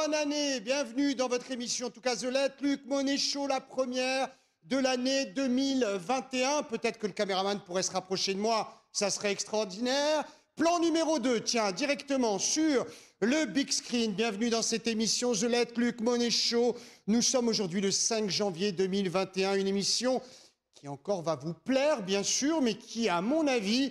Bonne année, bienvenue dans votre émission, en tout cas The Let Luc Monet Show, la première de l'année 2021. Peut-être que le caméraman pourrait se rapprocher de moi, ça serait extraordinaire. Plan numéro 2, tiens, directement sur le big screen. Bienvenue dans cette émission The Let Luc Monet Show. Nous sommes aujourd'hui le 5 janvier 2021, une émission qui encore va vous plaire, bien sûr, mais qui, à mon avis,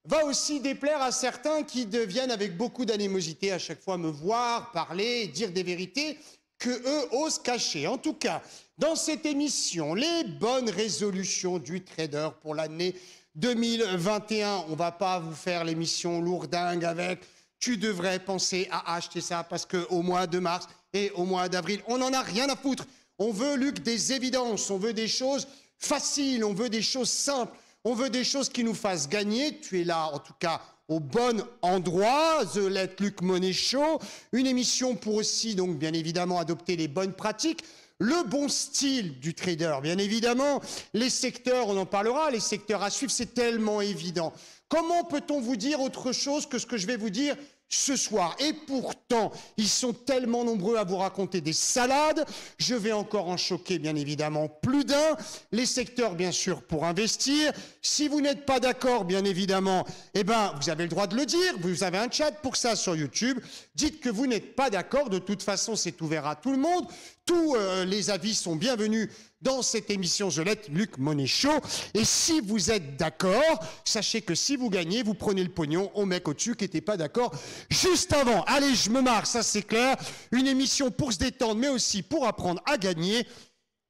va aussi déplaire à certains qui deviennent avec beaucoup d'animosité à chaque fois me voir, parler, dire des vérités que eux osent cacher. En tout cas, dans cette émission, les bonnes résolutions du trader pour l'année 2021. On va pas vous faire l'émission lourdingue avec « tu devrais penser à acheter ça parce qu'au mois de mars et au mois d'avril, on n'en a rien à foutre. On veut, Luc, des évidences, on veut des choses faciles, on veut des choses simples. On veut des choses qui nous fassent gagner. Tu es là, en tout cas, au bon endroit. The Let Luc Monet Show. Une émission pour aussi, donc, bien évidemment, adopter les bonnes pratiques. Le bon style du trader, bien évidemment. Les secteurs, on en parlera. Les secteurs à suivre, c'est tellement évident. Comment peut-on vous dire autre chose que ce que je vais vous dire ce soir? Et pourtant, ils sont tellement nombreux à vous raconter des salades. Je vais encore en choquer, bien évidemment, plus d'un. Les secteurs, bien sûr, pour investir. Si vous n'êtes pas d'accord, bien évidemment, eh ben, vous avez le droit de le dire. Vous avez un chat pour ça sur YouTube. Dites que vous n'êtes pas d'accord. De toute façon, c'est ouvert à tout le monde. Tous les avis sont bienvenus dans cette émission The Let Luc Monet Show. Et si vous êtes d'accord, sachez que si vous gagnez, vous prenez le pognon au mec au-dessus qui n'était pas d'accord juste avant. Allez, je me marre, ça c'est clair. Une émission pour se détendre, mais aussi pour apprendre à gagner.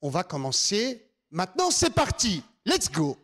On va commencer. Maintenant, c'est parti. Let's go.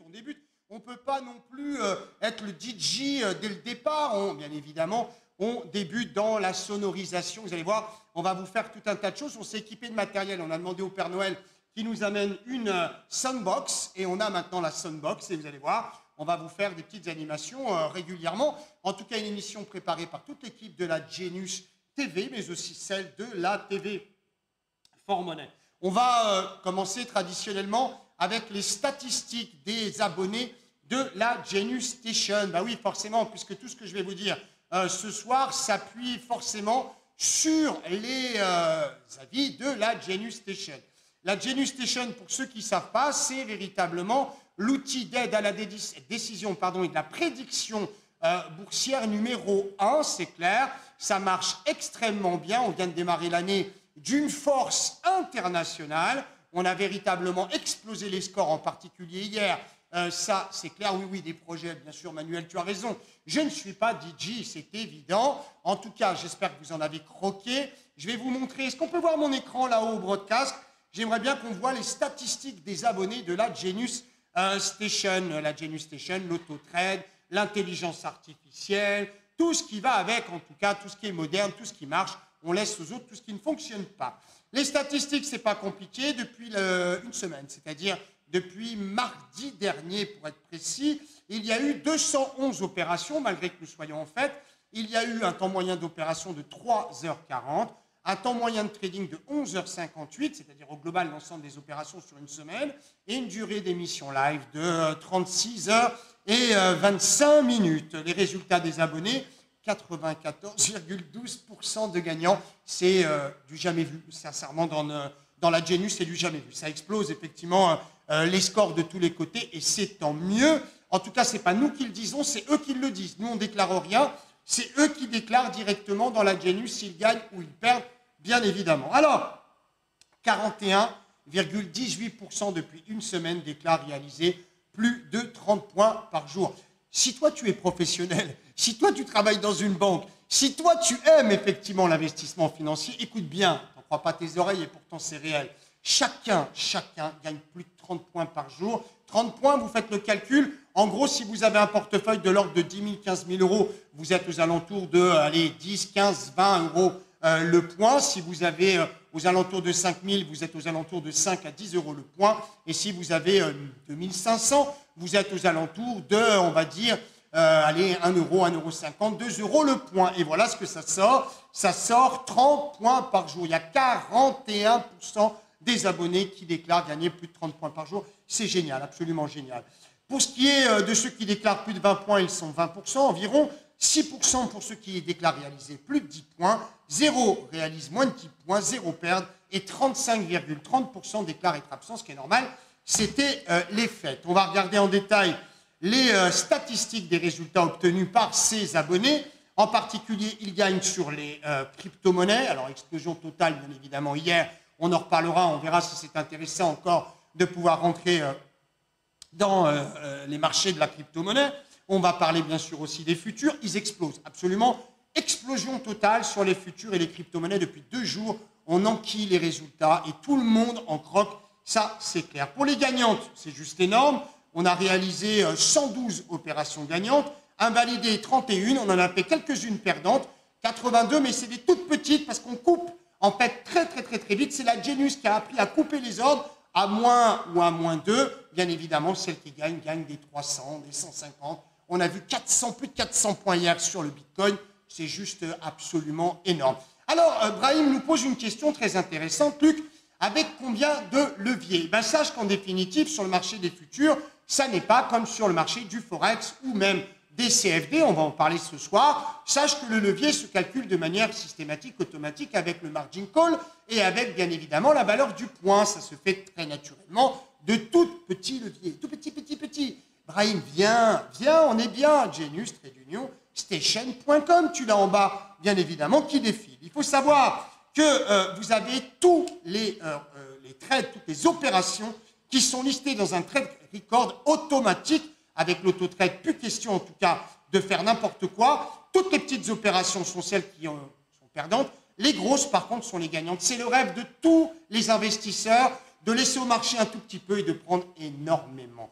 On débute. On ne peut pas non plus être le DJ dès le départ. Bien évidemment, on débute dans la sonorisation. Vous allez voir, on va vous faire tout un tas de choses. On s'est équipé de matériel. On a demandé au Père Noël qui nous amène une soundbox. Et on a maintenant la soundbox. Et vous allez voir, on va vous faire des petites animations régulièrement. En tout cas, une émission préparée par toute l'équipe de la Genius TV, mais aussi celle de la TV For Money. On va commencer traditionnellement avec les statistiques des abonnés de la Genius Station. Bah oui, forcément, puisque tout ce que je vais vous dire ce soir s'appuie forcément sur les avis de la Genius Station. La Genius Station, pour ceux qui ne savent pas, c'est véritablement l'outil d'aide à la décision et de la prédiction boursière numéro 1, c'est clair. Ça marche extrêmement bien. On vient de démarrer l'année d'une force internationale. On a véritablement explosé les scores, en particulier hier. Ça, c'est clair, oui, des projets, bien sûr, Manuel, tu as raison. Je ne suis pas DJ, c'est évident. En tout cas, j'espère que vous en avez croqué. Je vais vous montrer, est-ce qu'on peut voir mon écran là-haut au broadcast? J'aimerais bien qu'on voit les statistiques des abonnés de la Genius Station. La Genius Station, l'autotrade, l'intelligence artificielle, tout ce qui va avec, en tout cas, tout ce qui est moderne, tout ce qui marche. On laisse aux autres tout ce qui ne fonctionne pas. Les statistiques, ce n'est pas compliqué. Depuis une semaine, c'est-à-dire depuis mardi dernier, pour être précis, il y a eu 211 opérations, malgré que nous soyons en fête. Il y a eu un temps moyen d'opération de 3h40, un temps moyen de trading de 11h58, c'est-à-dire au global l'ensemble des opérations sur une semaine, et une durée d'émission live de 36h25 minutes. Les résultats des abonnés, 94,12% de gagnants. C'est du jamais vu, sincèrement, dans la Genius, c'est du jamais vu. Ça explose effectivement les scores de tous les côtés et c'est tant mieux. En tout cas, ce n'est pas nous qui le disons, c'est eux qui le disent. Nous, on ne déclare rien. C'est eux qui déclarent directement dans la Genius s'ils gagnent ou ils perdent, bien évidemment. Alors, 41,18% depuis une semaine déclarent réaliser plus de 30 points par jour. Si toi, tu es professionnel, si toi, tu travailles dans une banque, si toi, tu aimes effectivement l'investissement financier, écoute bien, t'en crois pas tes oreilles et pourtant c'est réel. Chacun gagne plus de 30 points par jour. 30 points, vous faites le calcul. En gros, si vous avez un portefeuille de l'ordre de 10 000, 15 000 euros, vous êtes aux alentours de 10, 15, 20 euros le point. Si vous avez aux alentours de 5 000, vous êtes aux alentours de 5 à 10 euros le point. Et si vous avez 2 500, vous êtes aux alentours de, on va dire, 1 euro, 1,50 euro, 2 euros le point. Et voilà ce que ça sort. Ça sort 30 points par jour. Il y a 41% des abonnés qui déclarent gagner plus de 30 points par jour. C'est génial, absolument génial. Pour ce qui est de ceux qui déclarent plus de 20 points, ils sont 20% environ. 6% pour ceux qui déclarent réaliser plus de 10 points. 0 réalise moins de 10 points, 0 perdent. Et 35,30% déclarent être absents, ce qui est normal. C'était les fêtes. On va regarder en détail les statistiques des résultats obtenus par ces abonnés. En particulier, ils gagnent sur les crypto-monnaies. Alors, explosion totale, bien évidemment, hier. On en reparlera, on verra si c'est intéressant encore de pouvoir rentrer dans les marchés de la crypto-monnaie. On va parler bien sûr aussi des futurs. Ils explosent, absolument. Explosion totale sur les futurs et les crypto-monnaies depuis 2 jours. On enquille les résultats et tout le monde en croque. Ça, c'est clair. Pour les gagnantes, c'est juste énorme. On a réalisé 112 opérations gagnantes, invalidé 31. On en a fait quelques-unes perdantes, 82, mais c'est des toutes petites parce qu'on coupe en fait très vite. C'est la Genius qui a appris à couper les ordres à moins ou à moins 2. Bien évidemment, celles qui gagnent des 300, des 150. On a vu plus de 400 points hier sur le Bitcoin. C'est juste absolument énorme. Alors, Brahim nous pose une question très intéressante. Luc, avec combien de leviers? Sache qu'en définitive, sur le marché des futurs, ça n'est pas comme sur le marché du Forex ou même des CFD, on va en parler ce soir. Sache que le levier se calcule de manière systématique, automatique, avec le margin call et avec, bien évidemment, la valeur du point. Ça se fait très naturellement de tout petits leviers. Tout petit. Brahim, viens, on est bien. Genius, Trade Union, Station.com, tu l'as en bas, bien évidemment, qui défile. Il faut savoir que vous avez tous les trades, toutes les opérations qui sont listées dans un trade record automatique. Avec l'auto-trade, plus question en tout cas de faire n'importe quoi. Toutes les petites opérations sont celles qui sont perdantes. Les grosses, par contre, sont les gagnantes. C'est le rêve de tous les investisseurs de laisser au marché un tout petit peu et de prendre énormément.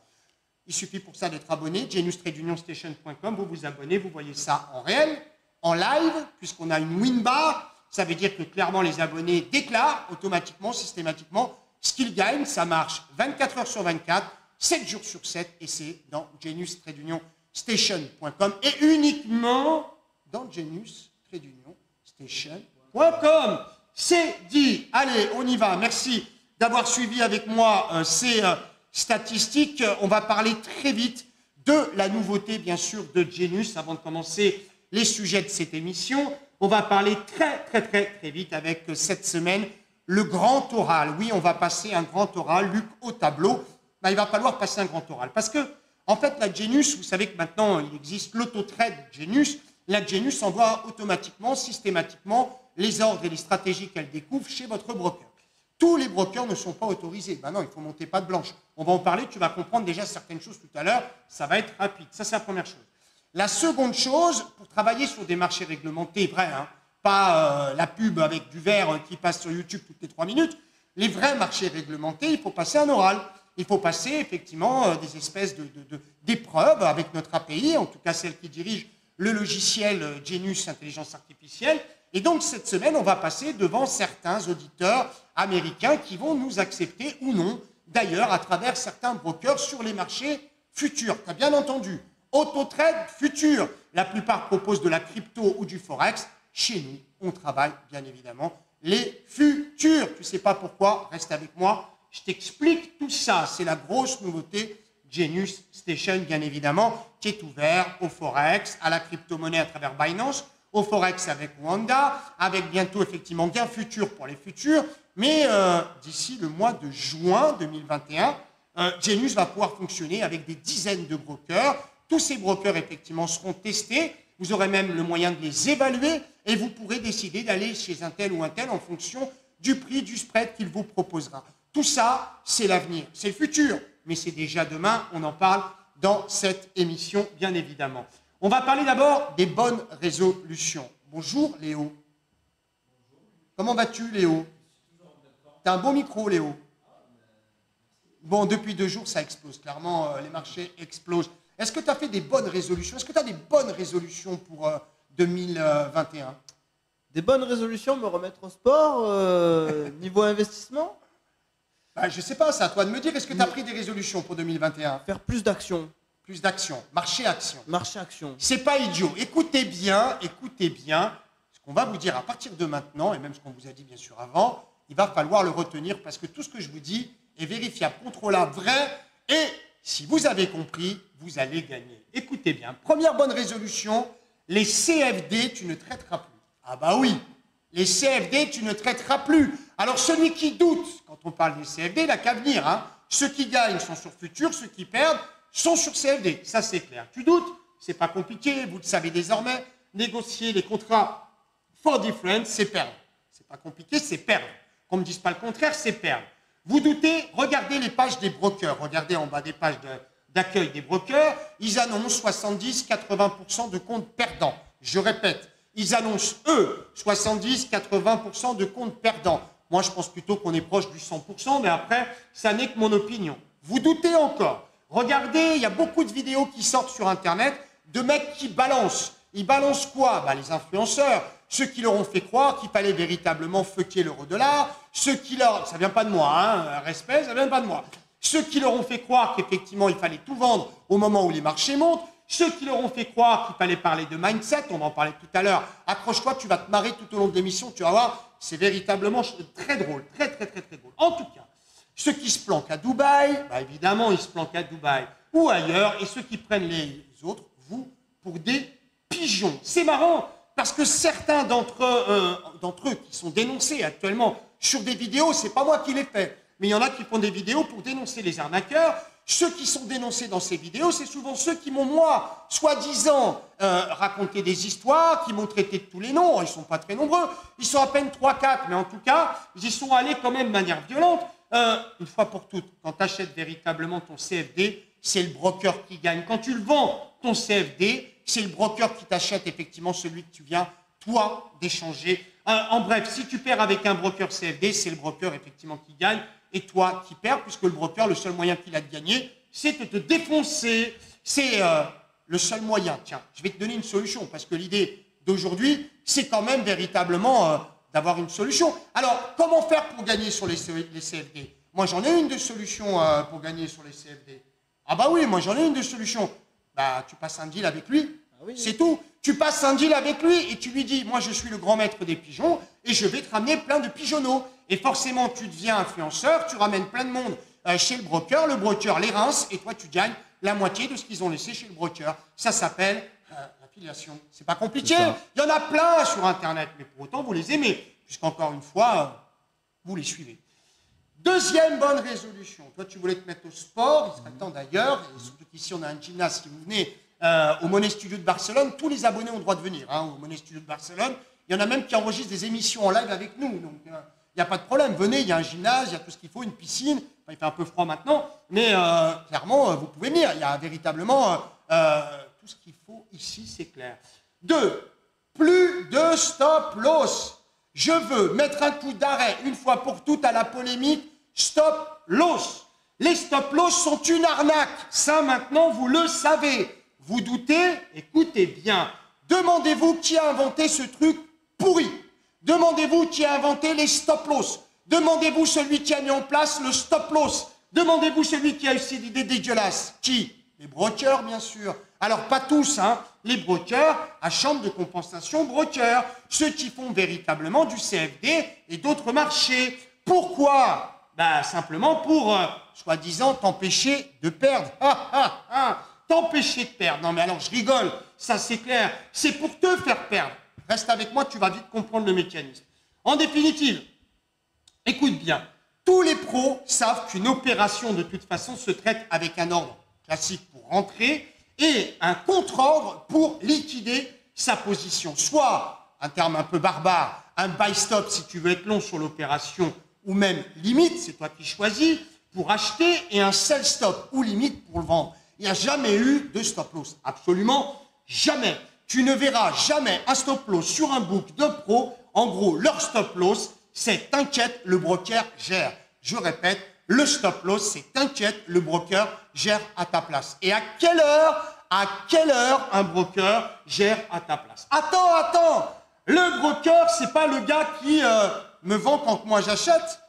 Il suffit pour ça d'être abonné, geniustradeunionstation.com, vous vous abonnez, vous voyez ça en réel, en live, puisqu'on a une win bar. Ça veut dire que clairement les abonnés déclarent automatiquement, systématiquement, ce qu'ils gagnent. Ça marche 24 heures sur 24. 7 jours sur 7, et c'est dans geniustradeunionstation.com et uniquement dans geniustradeunionstation.com. C'est dit. Allez, on y va. Merci d'avoir suivi avec moi ces statistiques. On va parler très vite de la nouveauté, bien sûr, de Genius avant de commencer les sujets de cette émission. On va parler très vite avec cette semaine le grand oral. Oui, on va passer un grand oral, Luc, au tableau. Il va falloir passer un grand oral. Parce que, en fait, la Genius, vous savez que maintenant, il existe l'auto-trade Genius. La Genius envoie automatiquement, systématiquement, les ordres et les stratégies qu'elle découvre chez votre broker. Tous les brokers ne sont pas autorisés. Non, il faut monter patte blanche. On va en parler, tu vas comprendre déjà certaines choses tout à l'heure. Ça va être rapide. Ça, c'est la première chose. La seconde chose, pour travailler sur des marchés réglementés, vrai, pas la pub avec du verre qui passe sur YouTube toutes les 3 minutes, les vrais marchés réglementés, il faut passer un oral. Il faut passer effectivement des espèces d'épreuves avec notre API, en tout cas celle qui dirige le logiciel Genius Intelligence Artificielle. Et donc cette semaine, on va passer devant certains auditeurs américains qui vont nous accepter ou non, d'ailleurs à travers certains brokers sur les marchés futurs. Tu as bien entendu, auto-trade futur. La plupart proposent de la crypto ou du forex. Chez nous, on travaille bien évidemment les futurs. Tu ne sais pas pourquoi, reste avec moi. Je t'explique tout ça. C'est la grosse nouveauté Genius Station, bien évidemment, qui est ouvert au Forex, à la crypto-monnaie à travers Binance, au Forex avec Wanda, avec bientôt effectivement gain futur pour les futurs. Mais d'ici le mois de juin 2021, Genius va pouvoir fonctionner avec des dizaines de brokers. Tous ces brokers, effectivement, seront testés. Vous aurez même le moyen de les évaluer et vous pourrez décider d'aller chez un tel ou un tel en fonction du prix du spread qu'il vous proposera. Tout ça, c'est l'avenir, c'est le futur, mais c'est déjà demain, on en parle dans cette émission, bien évidemment. On va parler d'abord des bonnes résolutions. Bonjour Léo. Comment vas-tu Léo? T'as un beau micro Léo. Bon, depuis 2 jours, ça explose. Clairement, les marchés explosent. Est-ce que tu as fait des bonnes résolutions? Est-ce que tu as des bonnes résolutions pour 2021? Des bonnes résolutions, me remettre au sport, niveau investissement? Bah, je ne sais pas, c'est à toi de me dire. Est-ce que tu as pris des résolutions pour 2021? Faire plus d'actions. Plus d'actions. Marché-action. Marché-action. C'est pas idiot. Écoutez bien ce qu'on va vous dire à partir de maintenant, et même ce qu'on vous a dit bien sûr avant, il va falloir le retenir parce que tout ce que je vous dis est vérifiable, contrôlable, vrai, et si vous avez compris, vous allez gagner. Écoutez bien, première bonne résolution, les CFD, tu ne traiteras plus. Ah bah oui, les CFD, tu ne traiteras plus. Alors celui qui doute, quand on parle des CFD, il n'a qu'à venir. Hein. Ceux qui gagnent sont sur Futur, ceux qui perdent sont sur CFD. Ça c'est clair. Tu doutes? C'est pas compliqué, vous le savez désormais. Négocier les contrats for different, c'est perdre. C'est pas compliqué, c'est perdre. Qu'on ne me dise pas le contraire, c'est perdre. Vous doutez? Regardez les pages des brokers. Regardez en bas des pages d'accueil des brokers. Ils annoncent 70-80% de comptes perdants. Je répète, ils annoncent, eux, 70-80% de comptes perdants. Moi, je pense plutôt qu'on est proche du 100%, mais après, ça n'est que mon opinion. Vous doutez encore? Regardez, il y a beaucoup de vidéos qui sortent sur Internet de mecs qui balancent. Ils balancent quoi? Bah, les influenceurs. Ceux qui leur ont fait croire qu'il fallait véritablement fucker l'euro-dollar, ceux qui leur... Ça vient pas de moi, hein, respect, ça vient pas de moi. Ceux qui leur ont fait croire qu'effectivement il fallait tout vendre au moment où les marchés montent, ceux qui leur ont fait croire qu'il fallait parler de mindset, on va en parler tout à l'heure. Accroche-toi, tu vas te marrer tout au long de l'émission, tu vas voir, c'est véritablement très drôle, très drôle. En tout cas, ceux qui se planquent à Dubaï, bah évidemment ils se planquent à Dubaï ou ailleurs, et ceux qui prennent les autres, vous, pour des pigeons. C'est marrant. Parce que certains d'entre eux qui sont dénoncés actuellement sur des vidéos, c'est pas moi qui les fais, mais il y en a qui font des vidéos pour dénoncer les arnaqueurs. Ceux qui sont dénoncés dans ces vidéos, c'est souvent ceux qui m'ont, moi, soi-disant, raconté des histoires, qui m'ont traité de tous les noms. Ils ne sont pas très nombreux, ils sont à peine 3-4, mais en tout cas, ils y sont allés quand même de manière violente. Une fois pour toutes, quand tu achètes véritablement ton CFD, c'est le broker qui gagne. Quand tu le vends, ton CFD, c'est le broker qui t'achète effectivement celui que tu viens, toi, d'échanger. En bref, si tu perds avec un broker CFD, c'est le broker effectivement qui gagne et toi qui perds, puisque le broker, le seul moyen qu'il a de gagner, c'est de te défoncer. C'est le seul moyen. Tiens, je vais te donner une solution, parce que l'idée d'aujourd'hui, c'est quand même véritablement d'avoir une solution. Alors, comment faire pour gagner sur les CFD? Moi, j'en ai une de solution pour gagner sur les CFD. Ah bah oui, moi j'en ai une de solution. Bah, tu passes un deal avec lui, oui. C'est tout. Tu passes un deal avec lui et tu lui dis, moi je suis le grand maître des pigeons et je vais te ramener plein de pigeonneaux. Et forcément, tu deviens influenceur, tu ramènes plein de monde chez le broker les rince et toi tu gagnes la moitié de ce qu'ils ont laissé chez le broker. Ça s'appelle l'affiliation. C'est pas compliqué. Il y en a plein sur Internet, mais pour autant vous les aimez, puisqu'encore une fois, vous les suivez. Deuxième bonne résolution. Toi, tu voulais te mettre au sport, il serait temps d'ailleurs, et surtout qu'ici on a un gymnase, si vous venez au Money Studio de Barcelone, tous les abonnés ont le droit de venir au Money Studio de Barcelone. Il y en a même qui enregistrent des émissions en live avec nous, donc il n'y a pas de problème. Venez, il y a un gymnase, il y a tout ce qu'il faut, une piscine, enfin, il fait un peu froid maintenant, mais clairement, vous pouvez venir. Il y a véritablement tout ce qu'il faut ici, c'est clair. 2. Plus de stop loss. Je veux mettre un coup d'arrêt une fois pour toutes à la polémique stop loss. Les stop loss sont une arnaque. Ça, maintenant, vous le savez. Vous doutez? Écoutez bien. Demandez-vous qui a inventé ce truc pourri. Demandez-vous qui a inventé les stop loss. Demandez-vous celui qui a mis en place le stop loss. Demandez-vous celui qui a eu cette idée dégueulasse. Qui? Les brokers, bien sûr. Alors, pas tous, hein. Les brokers à chambre de compensation broker. Ceux qui font véritablement du CFD et d'autres marchés. Pourquoi? Ben, simplement pour, soi-disant, t'empêcher de perdre. T'empêcher de perdre. Non, mais alors, je rigole. Ça, c'est clair. C'est pour te faire perdre. Reste avec moi, tu vas vite comprendre le mécanisme. En définitive, écoute bien. Tous les pros savent qu'une opération, de toute façon, se traite avec un ordre classique pour rentrer et un contre-ordre pour liquider sa position. Soit, un terme un peu barbare, un buy-stop si tu veux être long sur l'opération, ou même limite, c'est toi qui choisis, pour acheter, et un sell-stop ou limite pour le vendre. Il n'y a jamais eu de stop loss. Absolument jamais. Tu ne verras jamais un stop loss sur un book de pro. En gros, leur stop loss, c'est t'inquiète, le broker gère. Je répète, le stop loss, c'est t'inquiète, le broker gère à ta place. Et à quelle heure un broker gère à ta place? Attends. Le broker, c'est pas le gars qui me vend quand moi j'achète.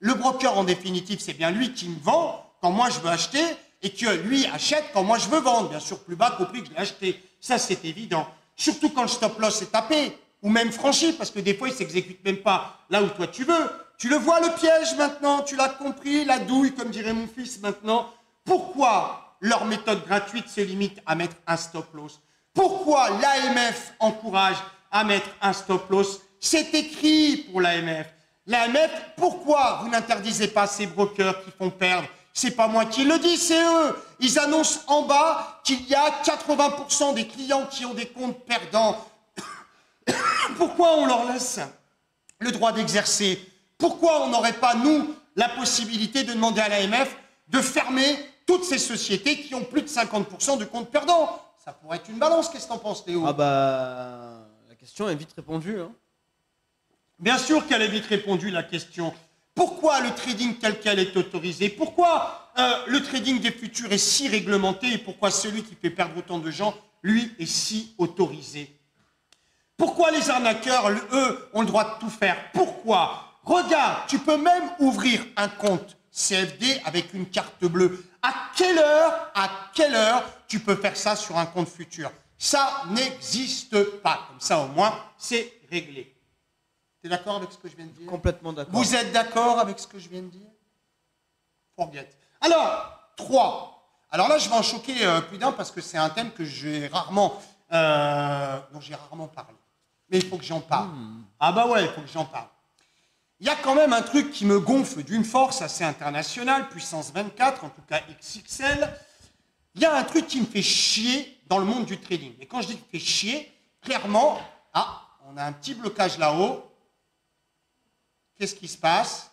Le broker, en définitive, c'est bien lui qui me vend quand moi je veux acheter et que lui achète quand moi je veux vendre. Bien sûr, plus bas qu'au prix que je l'ai acheté. Ça, c'est évident. Surtout quand le stop loss est tapé ou même franchi, parce que des fois, il ne s'exécute même pas là où toi tu veux. Tu le vois, le piège maintenant, tu l'as compris, la douille, comme dirait mon fils maintenant. Pourquoi leur méthode gratuite se limite à mettre un stop loss? Pourquoi l'AMF encourage à mettre un stop loss? C'est écrit pour l'AMF. L'AMF, pourquoi vous n'interdisez pas ces brokers qui font perdre? C'est pas moi qui le dis, c'est eux. Ils annoncent en bas qu'il y a 80% des clients qui ont des comptes perdants. Pourquoi on leur laisse le droit d'exercer? Pourquoi on n'aurait pas, nous, la possibilité de demander à l'AMF de fermer toutes ces sociétés qui ont plus de 50% de comptes perdants? Ça pourrait être une balance, qu'est-ce que t'en penses, Théo? Ah bah, la question est vite répondue. Hein. Bien sûr qu'elle est vite répondue, la question. Pourquoi le trading tel quel est autorisé? Pourquoi le trading des futurs est si réglementé et pourquoi celui qui fait perdre autant de gens, lui, est si autorisé? Pourquoi les arnaqueurs, eux, ont le droit de tout faire? Pourquoi? Regarde, tu peux même ouvrir un compte CFD avec une carte bleue. À quelle heure tu peux faire ça sur un compte futur? Ça n'existe pas. Comme ça, au moins, c'est réglé. Tu es d'accord avec ce que je viens de dire? Complètement d'accord. Vous êtes d'accord avec ce que je viens de dire? Forget. Alors, 3. Alors là, je vais en choquer plus d'un parce que c'est un thème que j'ai rarement, dont j'ai rarement parlé. Mais il faut que j'en parle. Ah bah ouais, il faut que j'en parle. Il y a quand même un truc qui me gonfle d'une force assez internationale, puissance 24, en tout cas XXL. Il y a un truc qui me fait chier dans le monde du trading. Et quand je dis qu'il me fait chier, clairement, on a un petit blocage là-haut. Qu'est-ce qui se passe?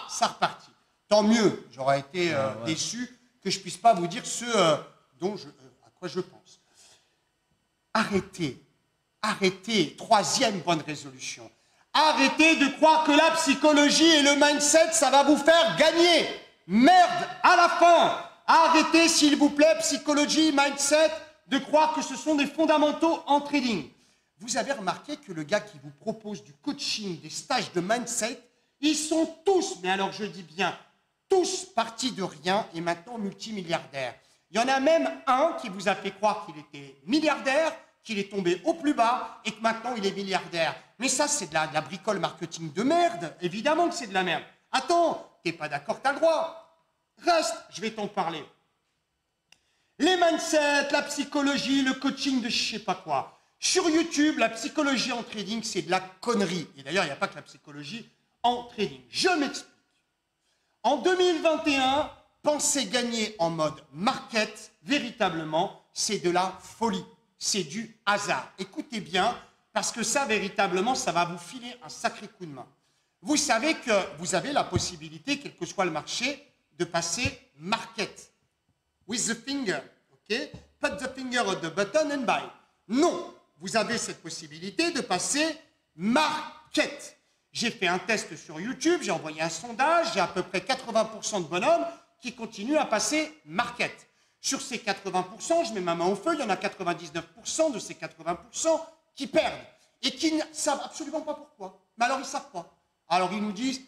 Ça repartit. Tant mieux, j'aurais été déçu que je ne puisse pas vous dire ce à quoi je pense. Arrêtez, troisième bonne résolution. Arrêtez de croire que la psychologie et le mindset, ça va vous faire gagner. Merde, à la fin. Arrêtez, s'il vous plaît, psychologie, mindset, de croire que ce sont des fondamentaux en trading. Vous avez remarqué que le gars qui vous propose du coaching, des stages de mindset, ils sont tous, mais alors je dis bien, tous partis de rien et maintenant multimilliardaires. Il y en a même un qui vous a fait croire qu'il était milliardaire, qu'il est tombé au plus bas et que maintenant il est milliardaire. Mais ça, c'est de la bricole marketing de merde. Évidemment que c'est de la merde. Attends, t'es pas d'accord, t'as le droit. Reste, je vais t'en parler. Les mindsets, la psychologie, le coaching de je sais pas quoi. Sur YouTube, la psychologie en trading, c'est de la connerie. Et d'ailleurs, il n'y a pas que la psychologie en trading. Je m'explique. En 2021, penser gagner en mode market, véritablement, c'est de la folie. C'est du hasard. Écoutez bien, parce que ça, véritablement, ça va vous filer un sacré coup de main. Vous savez que vous avez la possibilité, quel que soit le marché, de passer market. With the finger, ok? Put the finger on the button and buy. Non, vous avez cette possibilité de passer market. J'ai fait un test sur YouTube, j'ai envoyé un sondage, j'ai à peu près 80% de bonhommes qui continuent à passer market. Sur ces 80%, je mets ma main au feu, il y en a 99% de ces 80% qui perdent et qui ne savent absolument pas pourquoi. Mais alors, ils ne savent pas. Alors, ils nous disent,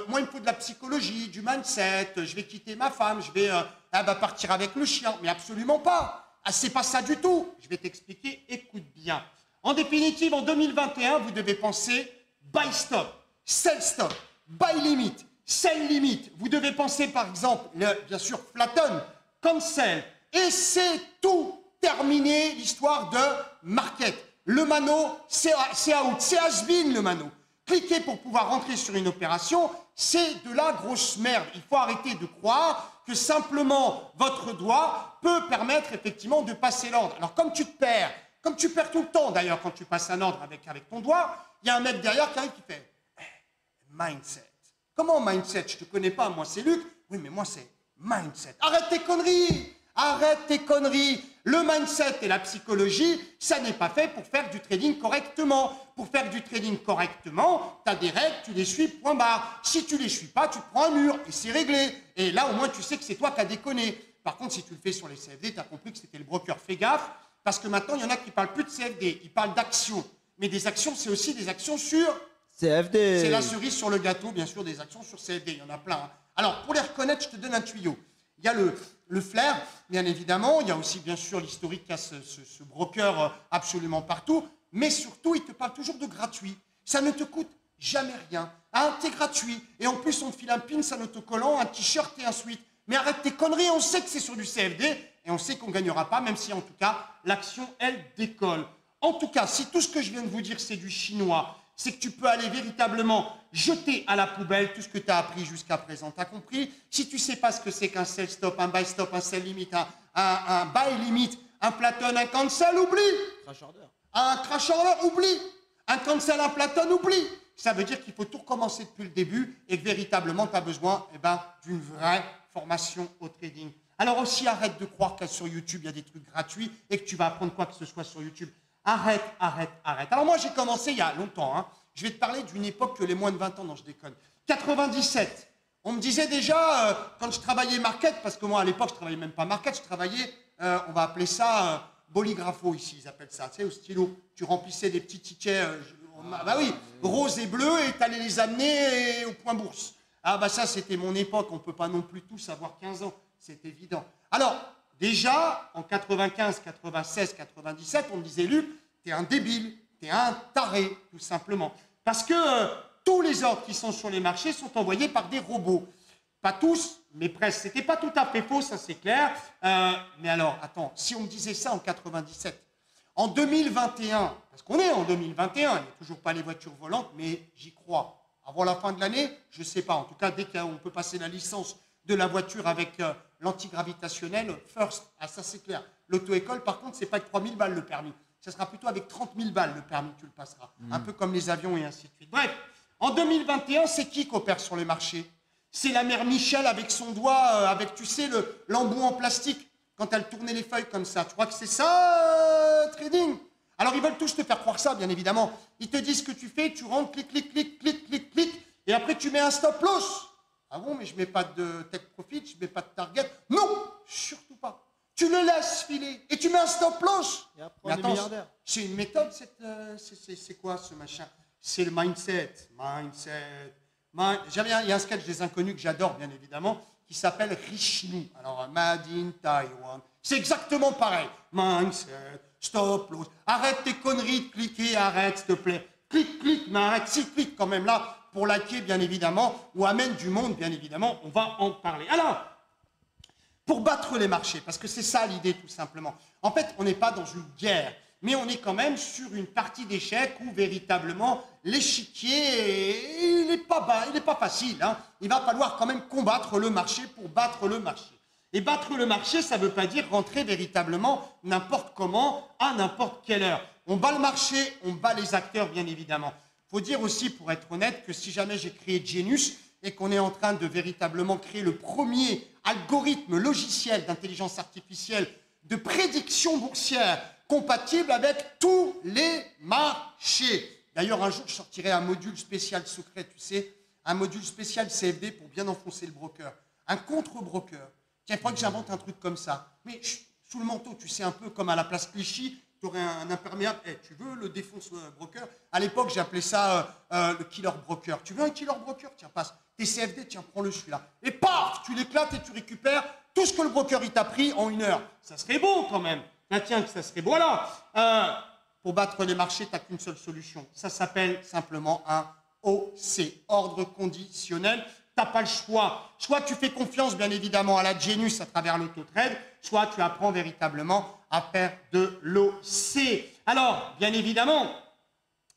moi, il me faut de la psychologie, du mindset, je vais quitter ma femme, je vais partir avec le chien. Mais absolument pas. C'est pas ça du tout. Je vais t'expliquer, écoute bien. En définitive, en 2021, vous devez penser buy stop, sell stop, buy limit, sell limit. Vous devez penser, par exemple, bien sûr, flatten, cancel. Et c'est tout terminé, l'histoire de market. Le mano, c'est out, c'est has-been le mano. Cliquer pour pouvoir rentrer sur une opération, c'est de la grosse merde. Il faut arrêter de croire que simplement votre doigt peut permettre effectivement de passer l'ordre. Alors comme tu perds tout le temps d'ailleurs quand tu passes un ordre avec ton doigt, il y a un mec derrière qui arrive qui fait mindset. Comment mindset? Je ne te connais pas, moi c'est Luc. Oui, mais moi c'est mindset. Arrête tes conneries! Arrête tes conneries! Le mindset et la psychologie, ça n'est pas fait pour faire du trading correctement. Pour faire du trading correctement, tu as des règles, tu les suis, point barre. Si tu les suis pas, tu te prends un mur et c'est réglé. Et là, au moins, tu sais que c'est toi qui as déconné. Par contre, si tu le fais sur les CFD, tu as compris que c'était le broker. Fais gaffe, parce que maintenant, il y en a qui ne parlent plus de CFD, ils parlent d'actions. Mais des actions, c'est aussi des actions sur... CFD. C'est la cerise sur le gâteau, bien sûr, des actions sur CFD. Il y en a plein. Hein. Alors, pour les reconnaître, je te donne un tuyau. Il y a le flair, bien évidemment. Il y a aussi, bien sûr, l'historique qu'a ce broker absolument partout. Mais surtout, il te parle toujours de gratuit. Ça ne te coûte jamais rien. Hein, t'es gratuit. Et en plus, on te file un pin, un autocollant, un t-shirt et un sweat. Mais arrête tes conneries, on sait que c'est sur du CFD. Et on sait qu'on ne gagnera pas, même si, en tout cas, l'action, elle, décolle. En tout cas, si tout ce que je viens de vous dire, c'est du chinois, c'est que tu peux aller véritablement jeter à la poubelle tout ce que tu as appris jusqu'à présent. Tu as compris? Si tu ne sais pas ce que c'est qu'un sell stop, un buy stop, un sell limit, un buy limit, un platon, un cancel, oublie. Crash order. Un crash order, oublie. Un cancel, un platon, oublie. Ça veut dire qu'il faut tout recommencer depuis le début et que véritablement tu as besoin d'une vraie formation au trading. Alors aussi, arrête de croire que sur YouTube, il y a des trucs gratuits et que tu vas apprendre quoi que ce soit sur YouTube. Arrête, arrête, arrête. Alors moi, j'ai commencé il y a longtemps. Hein. Je vais te parler d'une époque que les moins de 20 ans, non, je déconne. 97. On me disait déjà, quand je travaillais market, parce que moi, à l'époque, je ne travaillais même pas market, je travaillais, on va appeler ça bolligrapho ici, ils appellent ça, tu sais, au stylo. Tu remplissais des petits tickets, bah oui, rose et bleu, et tu allais les amener au point bourse. Ah bah ça, c'était mon époque, on ne peut pas non plus tous avoir 15 ans, c'est évident. Alors, déjà, en 95, 96, 97, on me disait, Luc, t'es un débile, t'es un taré, tout simplement. Parce que tous les ordres qui sont sur les marchés sont envoyés par des robots. Pas tous, mais presque. C'était pas tout à fait faux, ça c'est clair. Mais alors, attends, si on me disait ça en 97, en 2021, parce qu'on est en 2021, il n'y a toujours pas les voitures volantes, mais j'y crois. Avant la fin de l'année, je ne sais pas. En tout cas, dès qu'on peut passer la licence de la voiture avec l'antigravitationnel, first. Ah, ça c'est clair. L'auto-école, par contre, c'est pas avec 3 000 balles le permis. Ça sera plutôt avec 30 000 balles le permis que tu le passeras. Un peu comme les avions et ainsi de suite. Bref, en 2021, c'est qui opère sur les marchés? C'est la mère Michel avec son doigt, avec, tu sais, l'embout en plastique, quand elle tournait les feuilles comme ça. Tu crois que c'est ça, trading? Alors, ils veulent tous te faire croire ça, bien évidemment. Ils te disent ce que tu fais, tu rentres, clic, clic, clic, clic, clic, clic, et après, tu mets un stop loss. Ah bon, mais je ne mets pas de take profit, je ne mets pas de target. Non, surtout pas. Tu le laisses filer et tu mets un stop loss. Mais attends, c'est une méthode, c'est quoi ce machin? C'est le mindset. Il y a un sketch des Inconnus que j'adore, bien évidemment, qui s'appelle Richelieu. Alors, Made in Taiwan. C'est exactement pareil. Mindset, stop loss. Arrête tes conneries de cliquer, arrête, s'il te plaît. Clique, clique, mais arrête, si clique quand même là, pour liker, bien évidemment, ou amène du monde, bien évidemment, on va en parler. Alors, pour battre les marchés, parce que c'est ça l'idée, tout simplement. En fait, on n'est pas dans une guerre, mais on est quand même sur une partie d'échecs où, véritablement, l'échiquier, il n'est pas bas, il n'est pas facile. Hein. Il va falloir quand même combattre le marché pour battre le marché. Et battre le marché, ça ne veut pas dire rentrer véritablement n'importe comment, à n'importe quelle heure. On bat le marché, on bat les acteurs, bien évidemment. Il faut dire aussi, pour être honnête, que si jamais j'ai créé Genius et qu'on est en train de véritablement créer le premier algorithme logiciel d'intelligence artificielle de prédiction boursière compatible avec tous les marchés. D'ailleurs, un jour, je sortirai un module spécial secret, tu sais, un module spécial CFD pour bien enfoncer le broker. Un contre-broker. Tiens, il faudrait que j'invente un truc comme ça. Mais sous le manteau, tu sais, un peu comme à la place Clichy, tu aurais un imperméable. Tu veux le défonce broker? À l'époque, j'appelais ça le killer broker. Tu veux un killer broker? Tiens, passe. Tes CFD, tiens, prends-le celui-là. Et paf, tu l'éclates et tu récupères tout ce que le broker il t'a pris en 1 heure. Ça serait beau quand même. Ah, tiens, que ça serait beau. Voilà. Pour battre les marchés, tu n'as qu'une seule solution. Ça s'appelle simplement un OC, ordre conditionnel. Tu n'as pas le choix. Soit tu fais confiance, bien évidemment, à la Genius à travers l'auto-trade, soit tu apprends véritablement à faire de l'OC. Alors, bien évidemment,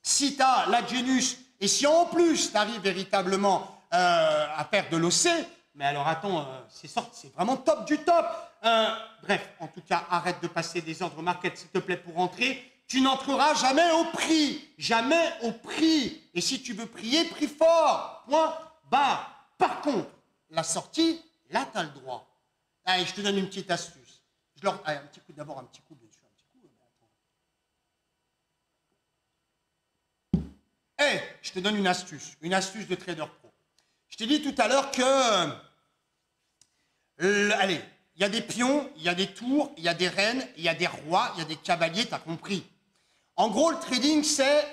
si tu as la Genius et si en plus tu arrives véritablement à faire de l'OC, mais alors attends, c'est vraiment top du top. Bref, en tout cas, arrête de passer des ordres market, s'il te plaît, pour rentrer. Tu n'entreras jamais au prix. Jamais au prix. Et si tu veux prier, prie fort. Point barre. Par contre, la sortie, là, tu as le droit. Allez, je te donne une petite astuce. Allez, un petit coup, d'abord un petit coup, bien sûr. Un petit coup. Hey, je te donne une astuce de trader pro. Je t'ai dit tout à l'heure que, allez, il y a des pions, il y a des tours, il y a des reines, il y a des rois, il y a des cavaliers, t'as compris. En gros, le trading, c'est,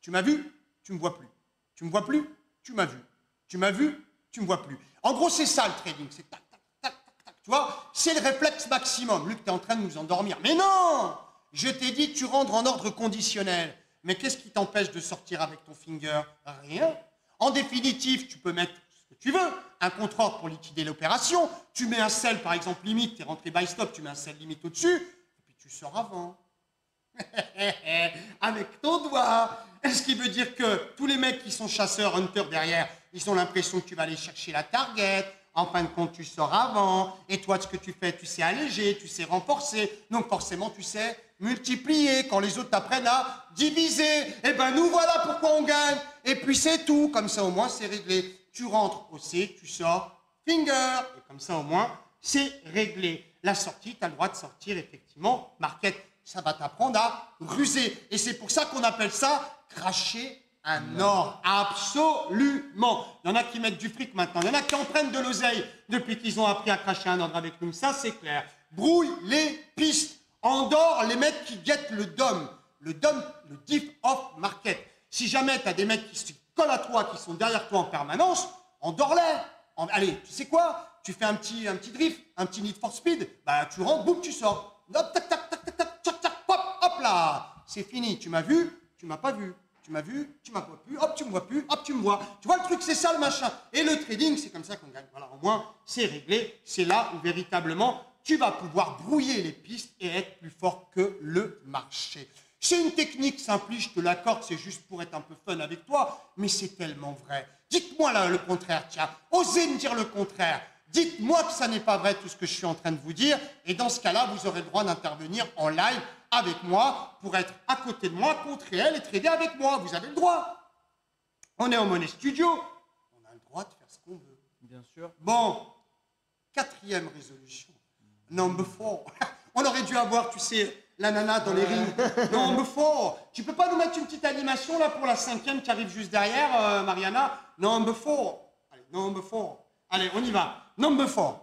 tu m'as vu, tu me vois plus. Tu me vois plus, tu m'as vu. Tu m'as vu, tu me vois plus. En gros, c'est ça le trading, c'est tac, tac, tac, tac, tac, tu vois, c'est le réflexe maximum. Luc, t'es en train de nous endormir. Mais non, je t'ai dit, tu rentres en ordre conditionnel. Mais qu'est-ce qui t'empêche de sortir avec ton finger? Rien. En définitive, tu peux mettre ce que tu veux, un contre-ordre pour liquider l'opération. Tu mets un sell, par exemple, limite, tu es rentré buy stop, tu mets un sell limite au-dessus, et puis tu sors avant. Avec ton doigt. Ce qui veut dire que tous les mecs qui sont chasseurs, hunters derrière, ils ont l'impression que tu vas aller chercher la target. En fin de compte, tu sors avant. Et toi, ce que tu fais, tu sais alléger, tu sais renforcer. Donc forcément, tu sais multiplier. Quand les autres t'apprennent à diviser, eh ben nous voilà pourquoi on gagne. Et puis c'est tout. Comme ça, au moins, c'est réglé. Tu rentres au C, tu sors finger. Et comme ça, au moins, c'est réglé. La sortie, tu as le droit de sortir, effectivement, market. Ça va t'apprendre à ruser. Et c'est pour ça qu'on appelle ça cracher un ordre. Absolument. Il y en a qui mettent du fric maintenant. Il y en a qui en prennent de l'oseille depuis qu'ils ont appris à cracher un ordre avec nous. Ça, c'est clair. Brouille les pistes. Endors les mecs qui guettent le DOM. Le DOM, le Diff Off Market. Si jamais tu as des mecs qui se collent à toi, qui sont derrière toi en permanence, endors-les. Allez, tu sais quoi? Tu fais un petit drift, un petit Need for Speed. Bah, tu rentres, boum, tu sors. Hop, tac, tac, tac, tac, tac, tac, tac, hop, hop là. C'est fini. Tu m'as vu, tu m'as pas vu. Tu m'as vu, tu m'as pas vu, hop, tu me vois plus, hop, tu me vois. Tu vois le truc, c'est ça le machin. Et le trading, c'est comme ça qu'on gagne. Voilà, au moins, c'est réglé. C'est là où véritablement, tu vas pouvoir brouiller les pistes et être plus fort que le marché. C'est une technique simple, je te l'accorde, c'est juste pour être un peu fun avec toi, mais c'est tellement vrai. Dites-moi là le contraire, tiens, osez me dire le contraire. Dites-moi que ça n'est pas vrai tout ce que je suis en train de vous dire, et dans ce cas-là, vous aurez le droit d'intervenir en live avec moi pour être à côté de moi, contre elle et trader avec moi. Vous avez le droit. On est au Money Studio, on a le droit de faire ce qu'on veut. Bien sûr. Bon, 4e résolution. Number 4. On aurait dû avoir, tu sais, la nana dans les rings. Number 4. Tu peux pas nous mettre une petite animation là pour la 5e qui arrive juste derrière, Mariana? Number 4. Allez, number 4. Allez, on y va. Number 4.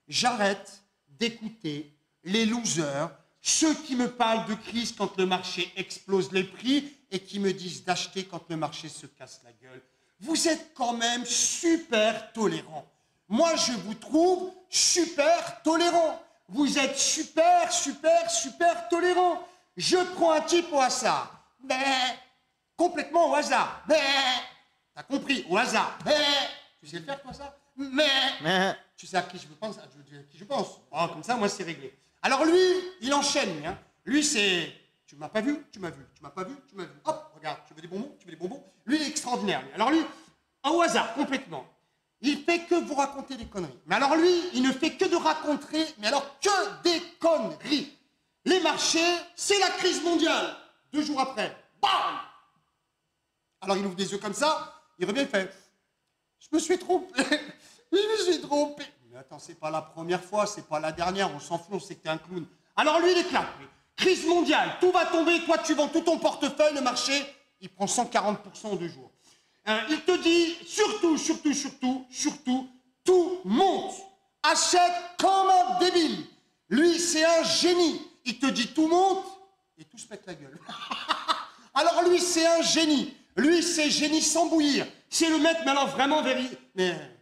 J'arrête d'écouter les losers, ceux qui me parlent de crise quand le marché explose les prix et qui me disent d'acheter quand le marché se casse la gueule. Vous êtes quand même super tolérants. Moi, je vous trouve super tolérants. Vous êtes super, super, super tolérants. Je prends un type au hasard. Mais complètement au hasard. Mais t'as compris, au hasard. Mais tu sais le faire, toi, ça? Mais tu sais à qui je pense? À qui je pense. Oh, comme ça, moi, c'est réglé. Alors lui, il enchaîne, lui. Hein. Lui, c'est... Tu m'as pas vu, tu m'as vu. Tu m'as pas vu, tu m'as vu. Hop, regarde, tu veux des bonbons? Tu veux des bonbons? Lui, il est extraordinaire. Lui. Alors lui, au hasard, complètement. Il fait que vous raconter des conneries. Mais alors lui, il ne fait que de raconter, mais alors que des conneries. Les marchés, c'est la crise mondiale. 2 jours après, bam! Alors il ouvre des yeux comme ça, il revient, il fait... Je me suis trompé. Je me suis trompé. Mais attends, c'est pas la première fois, c'est pas la dernière, on s'en fout, on sait que t'es un clown. Alors lui, il éclate. Crise mondiale, tout va tomber, toi tu vends tout ton portefeuille, le marché, il prend 140% en 2 jours. Il te dit, surtout, tout monte. Achète comme un débile. Lui, c'est un génie. Il te dit tout monte et tout se pète la gueule. Alors lui, c'est un génie. Lui, c'est génie sans bouillir. C'est le mec, mais alors vraiment, mais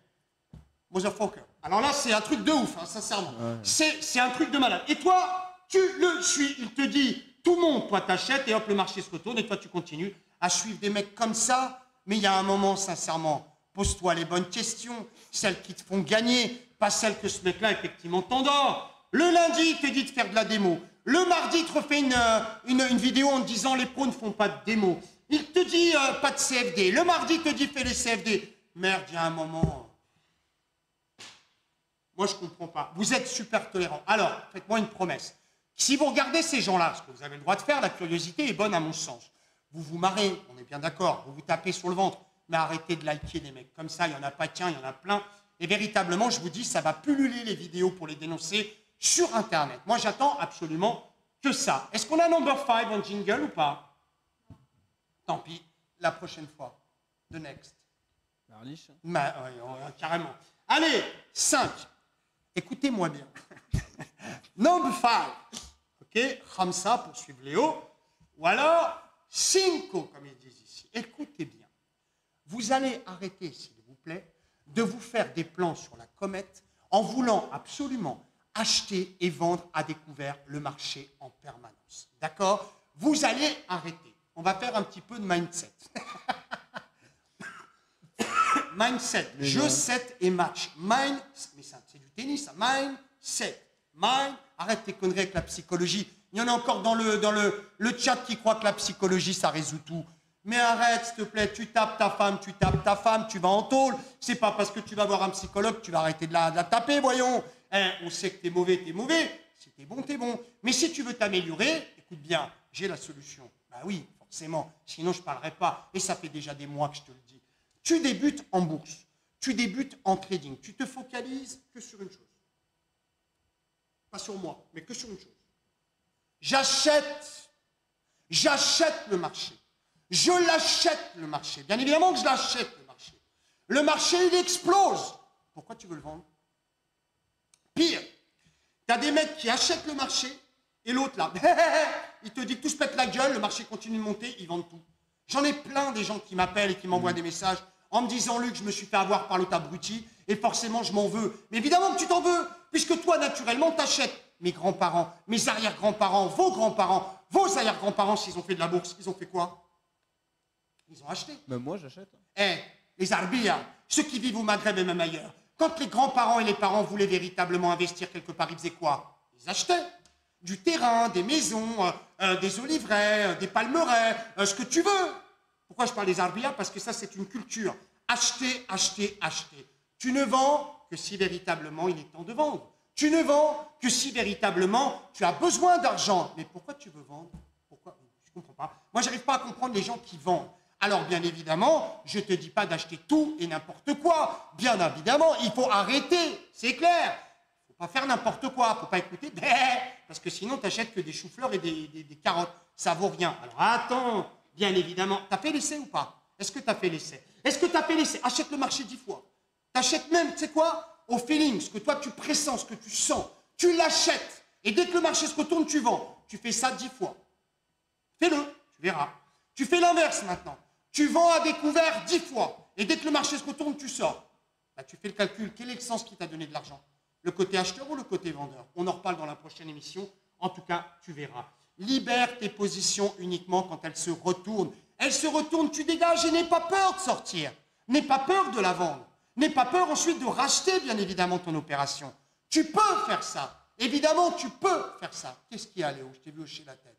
motherfucker. Alors là, c'est un truc de ouf, hein, sincèrement. Ouais. C'est un truc de malade. Et toi, tu le suis. Il te dit, tout monte, toi t'achètes et hop, le marché se retourne et toi tu continues à suivre des mecs comme ça. Mais il y a un moment, sincèrement, pose-toi les bonnes questions, celles qui te font gagner, pas celles que ce mec-là, effectivement, t'endort. Le lundi, il te dit de faire de la démo. Le mardi, il te refait une vidéo en te disant les pros ne font pas de démo. Il te dit pas de CFD. Le mardi, il te dit fais les CFD. Merde, il y a un moment... Moi, je comprends pas. Vous êtes super tolérants. Alors, faites-moi une promesse. Si vous regardez ces gens-là, ce que vous avez le droit de faire, la curiosité est bonne à mon sens. Vous vous marrez, on est bien d'accord, vous vous tapez sur le ventre, mais arrêtez de liker des mecs. Comme ça, il n'y en a pas qu'un, il y en a plein. Et véritablement, je vous dis, ça va pulluler les vidéos pour les dénoncer sur Internet. Moi, j'attends absolument que ça. Est-ce qu'on a number 5 en jingle ou pas? Tant pis, la prochaine fois. The next. Carrément. Allez, 5. Écoutez-moi bien. Number 5. Ok, Khamsa pour suivre Léo. Ou alors, cinco, comme ils disent ici. Écoutez bien. Vous allez arrêter, s'il vous plaît, de vous faire des plans sur la comète en voulant absolument acheter et vendre à découvert le marché en permanence. D'accord? Vous allez arrêter. On va faire un petit peu de mindset. Mindset, jeu, set et match. Mind, mais ça, c'est du tennis, ça. Mindset. Mind, arrête tes conneries avec la psychologie. Il y en a encore dans le chat qui croit que la psychologie, ça résout tout. Mais arrête, s'il te plaît, tu tapes ta femme, tu vas en tôle. C'est pas parce que tu vas voir un psychologue que tu vas arrêter de la taper, voyons. Hein, on sait que t'es mauvais. Si t'es bon, t'es bon. Mais si tu veux t'améliorer, écoute bien, j'ai la solution. Bah oui, forcément, sinon je ne parlerai pas. Et ça fait déjà des mois que je te le dis. Tu débutes en bourse, tu débutes en trading, tu te focalises que sur une chose. Pas sur moi, mais que sur une chose. J'achète le marché. Je l'achète le marché. Bien évidemment que je l'achète le marché. Le marché, il explose. Pourquoi tu veux le vendre? Pire, tu as des mecs qui achètent le marché et l'autre là, il te dit que tout se pète la gueule, le marché continue de monter, ils vendent tout. J'en ai plein des gens qui m'appellent et qui m'envoient des messages en me disant, Luc, je me suis fait avoir par l'autre abruti et forcément je m'en veux. Mais évidemment que tu t'en veux, puisque toi, naturellement, t'achètes. Mes grands-parents, mes arrière-grands-parents, vos arrière-grands-parents, s'ils ont fait de la bourse, ils ont fait quoi? Ils ont acheté. Même moi, j'achète. Les Arbia, ceux qui vivent au Maghreb et même ailleurs, quand les grands-parents et les parents voulaient véritablement investir quelque part, ils faisaient quoi? Ils achetaient du terrain, des maisons, des oliveraies, des palmeraies, ce que tu veux. Pourquoi je parle des Arbia? Parce que ça, c'est une culture. Acheter, acheter, acheter. Tu ne vends que si véritablement il est temps de vendre. Tu ne vends que si véritablement tu as besoin d'argent. Mais pourquoi tu veux vendre? Pourquoi? Je ne comprends pas. Moi, je n'arrive pas à comprendre les gens qui vendent. Alors, bien évidemment, je ne te dis pas d'acheter tout et n'importe quoi. Bien évidemment, il faut arrêter, c'est clair. Il ne faut pas faire n'importe quoi, il ne faut pas écouter, parce que sinon, tu n'achètes que des choux-fleurs et des carottes. Ça ne vaut rien. Alors, attends, bien évidemment. Tu as fait l'essai ou pas? Est-ce que tu as fait l'essai? Est-ce que tu as fait l'essai? Achète le marché 10 fois. Tu achètes même, tu sais quoi? Au feeling, ce que toi tu pressens, ce que tu sens. Tu l'achètes. Et dès que le marché se retourne, tu vends. Tu fais ça 10 fois. Fais-le, tu verras. Tu fais l'inverse maintenant. Tu vends à découvert 10 fois. Et dès que le marché se retourne, tu sors. Bah, tu fais le calcul. Quel est le sens qui t'a donné de l'argent? Le côté acheteur ou le côté vendeur? On en reparle dans la prochaine émission. En tout cas, tu verras. Libère tes positions uniquement quand elles se retournent. Elles se retournent, tu dégages et n'aie pas peur de sortir. N'aie pas peur de la vendre. N'aie pas peur ensuite de racheter, bien évidemment, ton opération. Tu peux faire ça. Évidemment, tu peux faire ça. Qu'est-ce qu'il y a, Léo? Je t'ai vu hocher la tête.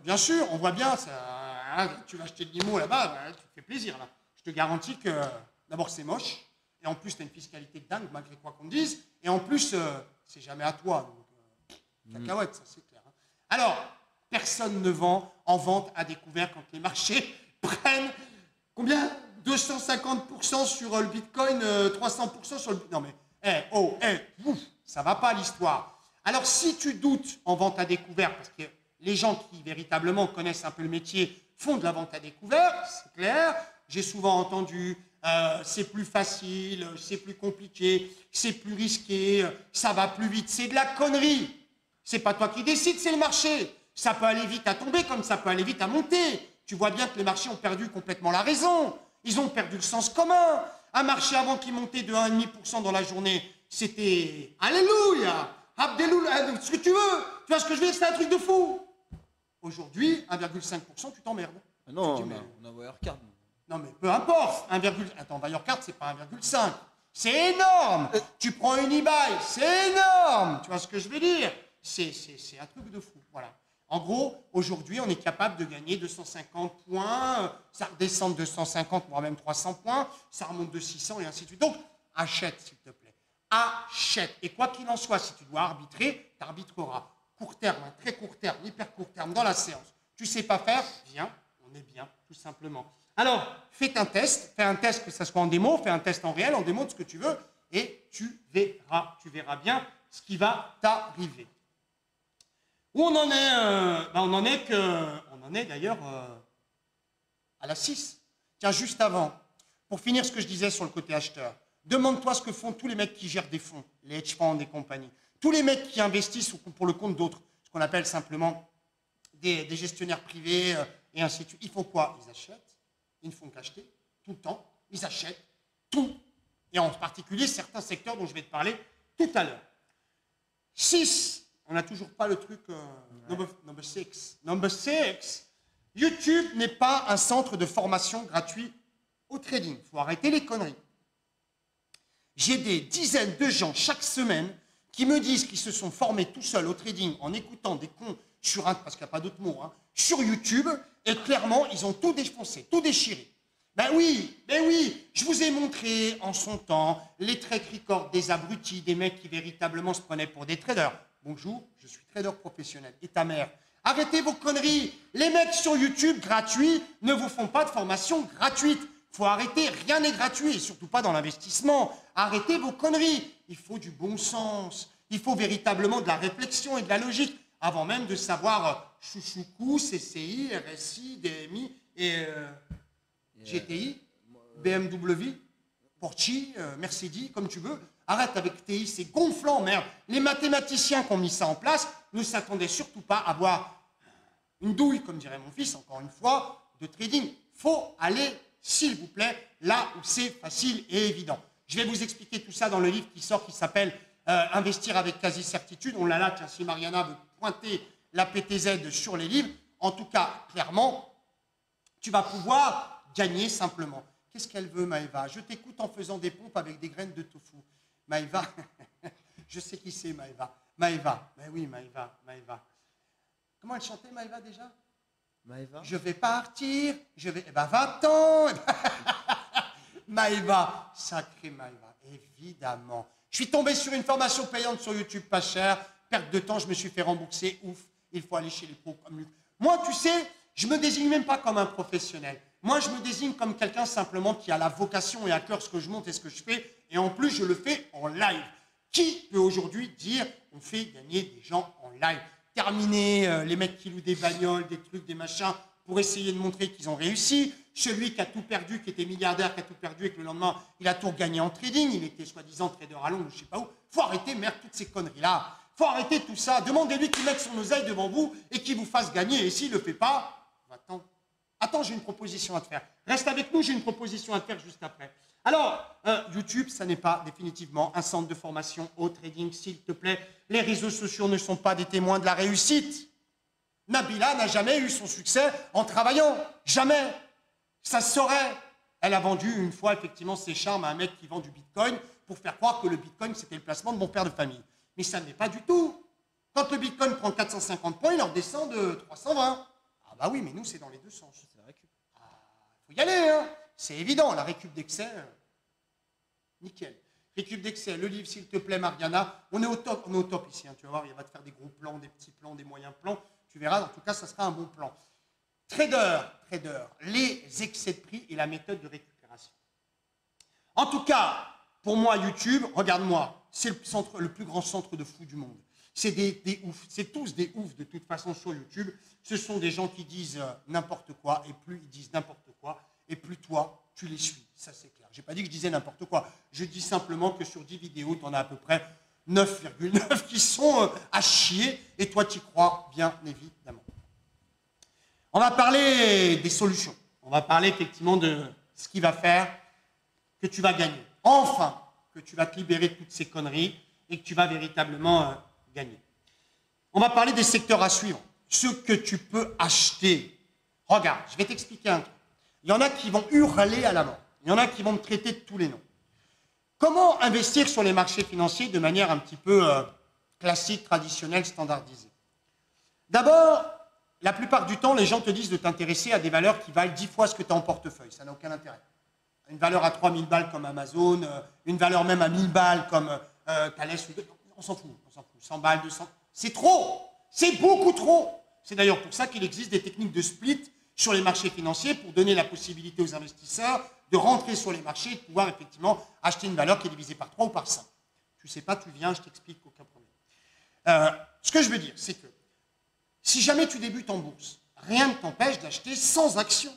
Bien sûr, on voit bien, ça, hein, tu vas acheter de l'IMO là-bas, tu te fais plaisir là. Je te garantis que d'abord c'est moche, et en plus tu as une fiscalité de dingue, malgré quoi qu'on dise, et en plus c'est jamais à toi, donc cacahuète, ça c'est clair. Hein. Alors, personne ne vend en vente à découvert quand les marchés prennent combien? 250% sur le Bitcoin, 300% sur le... Non mais, ça va pas l'histoire. Alors si tu doutes en vente à découvert, parce que les gens qui véritablement connaissent un peu le métier font de la vente à découvert, c'est clair. J'ai souvent entendu c'est plus facile, c'est plus compliqué, c'est plus risqué, ça va plus vite. C'est de la connerie. C'est pas toi qui décides, c'est le marché. Ça peut aller vite à tomber comme ça peut aller vite à monter. Tu vois bien que les marchés ont perdu complètement la raison. Ils ont perdu le sens commun. Un marché avant qui montait de 1,5% dans la journée, c'était Alléluia, Abdeloula, ce que tu veux. Tu vois ce que je veux dire, c'est un truc de fou. Aujourd'hui, 1,5%, tu t'emmerdes. Ah non, on a Wirecard. Non, mais peu importe. Attends, Wirecard, c'est pas 1,5. C'est énorme. Tu prends une eBay, c'est énorme. Tu vois ce que je veux dire? C'est un truc de fou. Voilà. En gros, aujourd'hui, on est capable de gagner 250 points. Ça redescend de 250, voire même 300 points. Ça remonte de 600 et ainsi de suite. Donc, achète, s'il te plaît. Achète. Et quoi qu'il en soit, si tu dois arbitrer, tu arbitreras. Court terme, très court terme, hyper court terme, dans la séance. Tu sais pas faire, viens, on est bien, tout simplement. Alors, fais un test, que ce soit en démo, fais un test en réel, en démo, de ce que tu veux, et tu verras bien ce qui va t'arriver. Où on en est on en est d'ailleurs à la 6. Tiens, juste avant, pour finir ce que je disais sur le côté acheteur, demande-toi ce que font tous les mecs qui gèrent des fonds, les hedge funds et compagnie. Tous les mecs qui investissent pour le compte d'autres, ce qu'on appelle simplement des gestionnaires privés et ainsi de suite. Ils font quoi? Ils achètent, ils ne font qu'acheter tout le temps, ils achètent tout, et en particulier certains secteurs dont je vais te parler tout à l'heure. 6, on n'a toujours pas le truc number 6. Number 6, YouTube n'est pas un centre de formation gratuit au trading. Il faut arrêter les conneries. J'ai des dizaines de gens chaque semaine qui me disent qu'ils se sont formés tout seuls au trading en écoutant des cons sur parce qu'il n'y a pas d'autre mot, sur YouTube, et clairement, ils ont tout défoncé, tout déchiré. Ben oui, je vous ai montré en son temps les track records des abrutis, des mecs qui véritablement se prenaient pour des traders. Bonjour, je suis trader professionnel. Et ta mère? Arrêtez vos conneries. Les mecs sur YouTube gratuits ne vous font pas de formation gratuite. Il faut arrêter, rien n'est gratuit, et surtout pas dans l'investissement. Arrêtez vos conneries. Il faut du bon sens. Il faut véritablement de la réflexion et de la logique, avant même de savoir chouchoukou, CCI, RSI, DMI et GTI, BMW, Porsche, Mercedes, comme tu veux. Arrête avec TI, c'est gonflant, merde. Les mathématiciens qui ont mis ça en place ne s'attendaient surtout pas à avoir une douille, comme dirait mon fils, encore une fois, de trading. Faut aller, s'il vous plaît, là où c'est facile et évident. Je vais vous expliquer tout ça dans le livre qui sort, qui s'appelle Investir avec quasi-certitude. On l'a là, tiens, si Mariana veut pointer la PTZ sur les livres. En tout cas, clairement, tu vas pouvoir gagner simplement. Qu'est-ce qu'elle veut, Maëva? Je t'écoute en faisant des pompes avec des graines de tofu. Maëva, je sais qui c'est, Maëva. Maëva, ben oui, Maëva. Comment elle chantait, Maëva, déjà? Maëva. Je vais partir, je vais... Eh ben, va-t'en. Maëva, sacré Maëva, évidemment. Je suis tombé sur une formation payante sur YouTube, pas cher. Perte de temps, je me suis fait rembourser. Ouf, il faut aller chez les pros comme lui. Moi, tu sais, je ne me désigne même pas comme un professionnel. Moi, je me désigne comme quelqu'un simplement qui a la vocation et à cœur ce que je monte et ce que je fais. Et en plus, je le fais en live. Qui peut aujourd'hui dire on fait gagner des gens en live? Terminer les mecs qui louent des bagnoles, des trucs, des machins, pour essayer de montrer qu'ils ont réussi. Celui qui a tout perdu, qui était milliardaire, qui a tout perdu et que le lendemain, il a tout gagné en trading. Il était soi-disant trader à Londres, je ne sais pas où. Faut arrêter, merde, toutes ces conneries-là. Faut arrêter tout ça. Demandez-lui qu'il mette son oseille devant vous et qu'il vous fasse gagner. Et s'il ne le fait pas, attends, j'ai une proposition à te faire. Reste avec nous, j'ai une proposition à te faire juste après. Alors, YouTube, ça n'est pas définitivement un centre de formation au trading, s'il te plaît. Les réseaux sociaux ne sont pas des témoins de la réussite. Nabila n'a jamais eu son succès en travaillant. Jamais. Ça se saurait. Elle a vendu une fois, effectivement, ses charmes à un mec qui vend du bitcoin pour faire croire que le bitcoin, c'était le placement de mon père de famille. Mais ça ne l'est pas du tout. Quand le bitcoin prend 450 points, il en descend de 320. Ah bah oui, mais nous, c'est dans les deux sens. C'est la récup. Faut y aller, hein. C'est évident, la récup d'excès, nickel. Récup d'excès, le livre, s'il te plaît, Mariana. On est au top ici, hein, tu vas voir, il va te faire des gros plans, des petits plans, des moyens plans. Tu verras, en tout cas, ça sera un bon plan. Trader, les excès de prix et la méthode de récupération. En tout cas, pour moi, YouTube, regarde-moi, c'est le plus grand centre de fous du monde. C'est des oufs, c'est tous des oufs de toute façon sur YouTube. Ce sont des gens qui disent n'importe quoi, et plus ils disent n'importe quoi, et plus toi, tu les suis. Ça, c'est clair. Je n'ai pas dit que je disais n'importe quoi. Je dis simplement que sur 10 vidéos, tu en as à peu près 9,9 qui sont à chier, et toi, tu y crois, bien évidemment. On va parler des solutions. On va parler effectivement de ce qui va faire que tu vas gagner. Enfin, que tu vas te libérer de toutes ces conneries et que tu vas véritablement gagner. On va parler des secteurs à suivre. Ce que tu peux acheter. Regarde, je vais t'expliquer un truc. Il y en a qui vont hurler à la mort. Il y en a qui vont me traiter de tous les noms. Comment investir sur les marchés financiers de manière un petit peu classique, traditionnelle, standardisée? D'abord, la plupart du temps, les gens te disent de t'intéresser à des valeurs qui valent 10 fois ce que tu as en portefeuille. Ça n'a aucun intérêt. Une valeur à 3000 balles comme Amazon, une valeur même à 1000 balles comme Thales. On s'en fout. 100 balles, 200. C'est trop. C'est beaucoup trop. C'est d'ailleurs pour ça qu'il existe des techniques de split sur les marchés financiers pour donner la possibilité aux investisseurs de rentrer sur les marchés et de pouvoir effectivement acheter une valeur qui est divisée par 3 ou par 5. Tu ne sais pas, tu viens, je t'explique, aucun problème. Ce que je veux dire, c'est que si jamais tu débutes en bourse, rien ne t'empêche d'acheter 100 actions.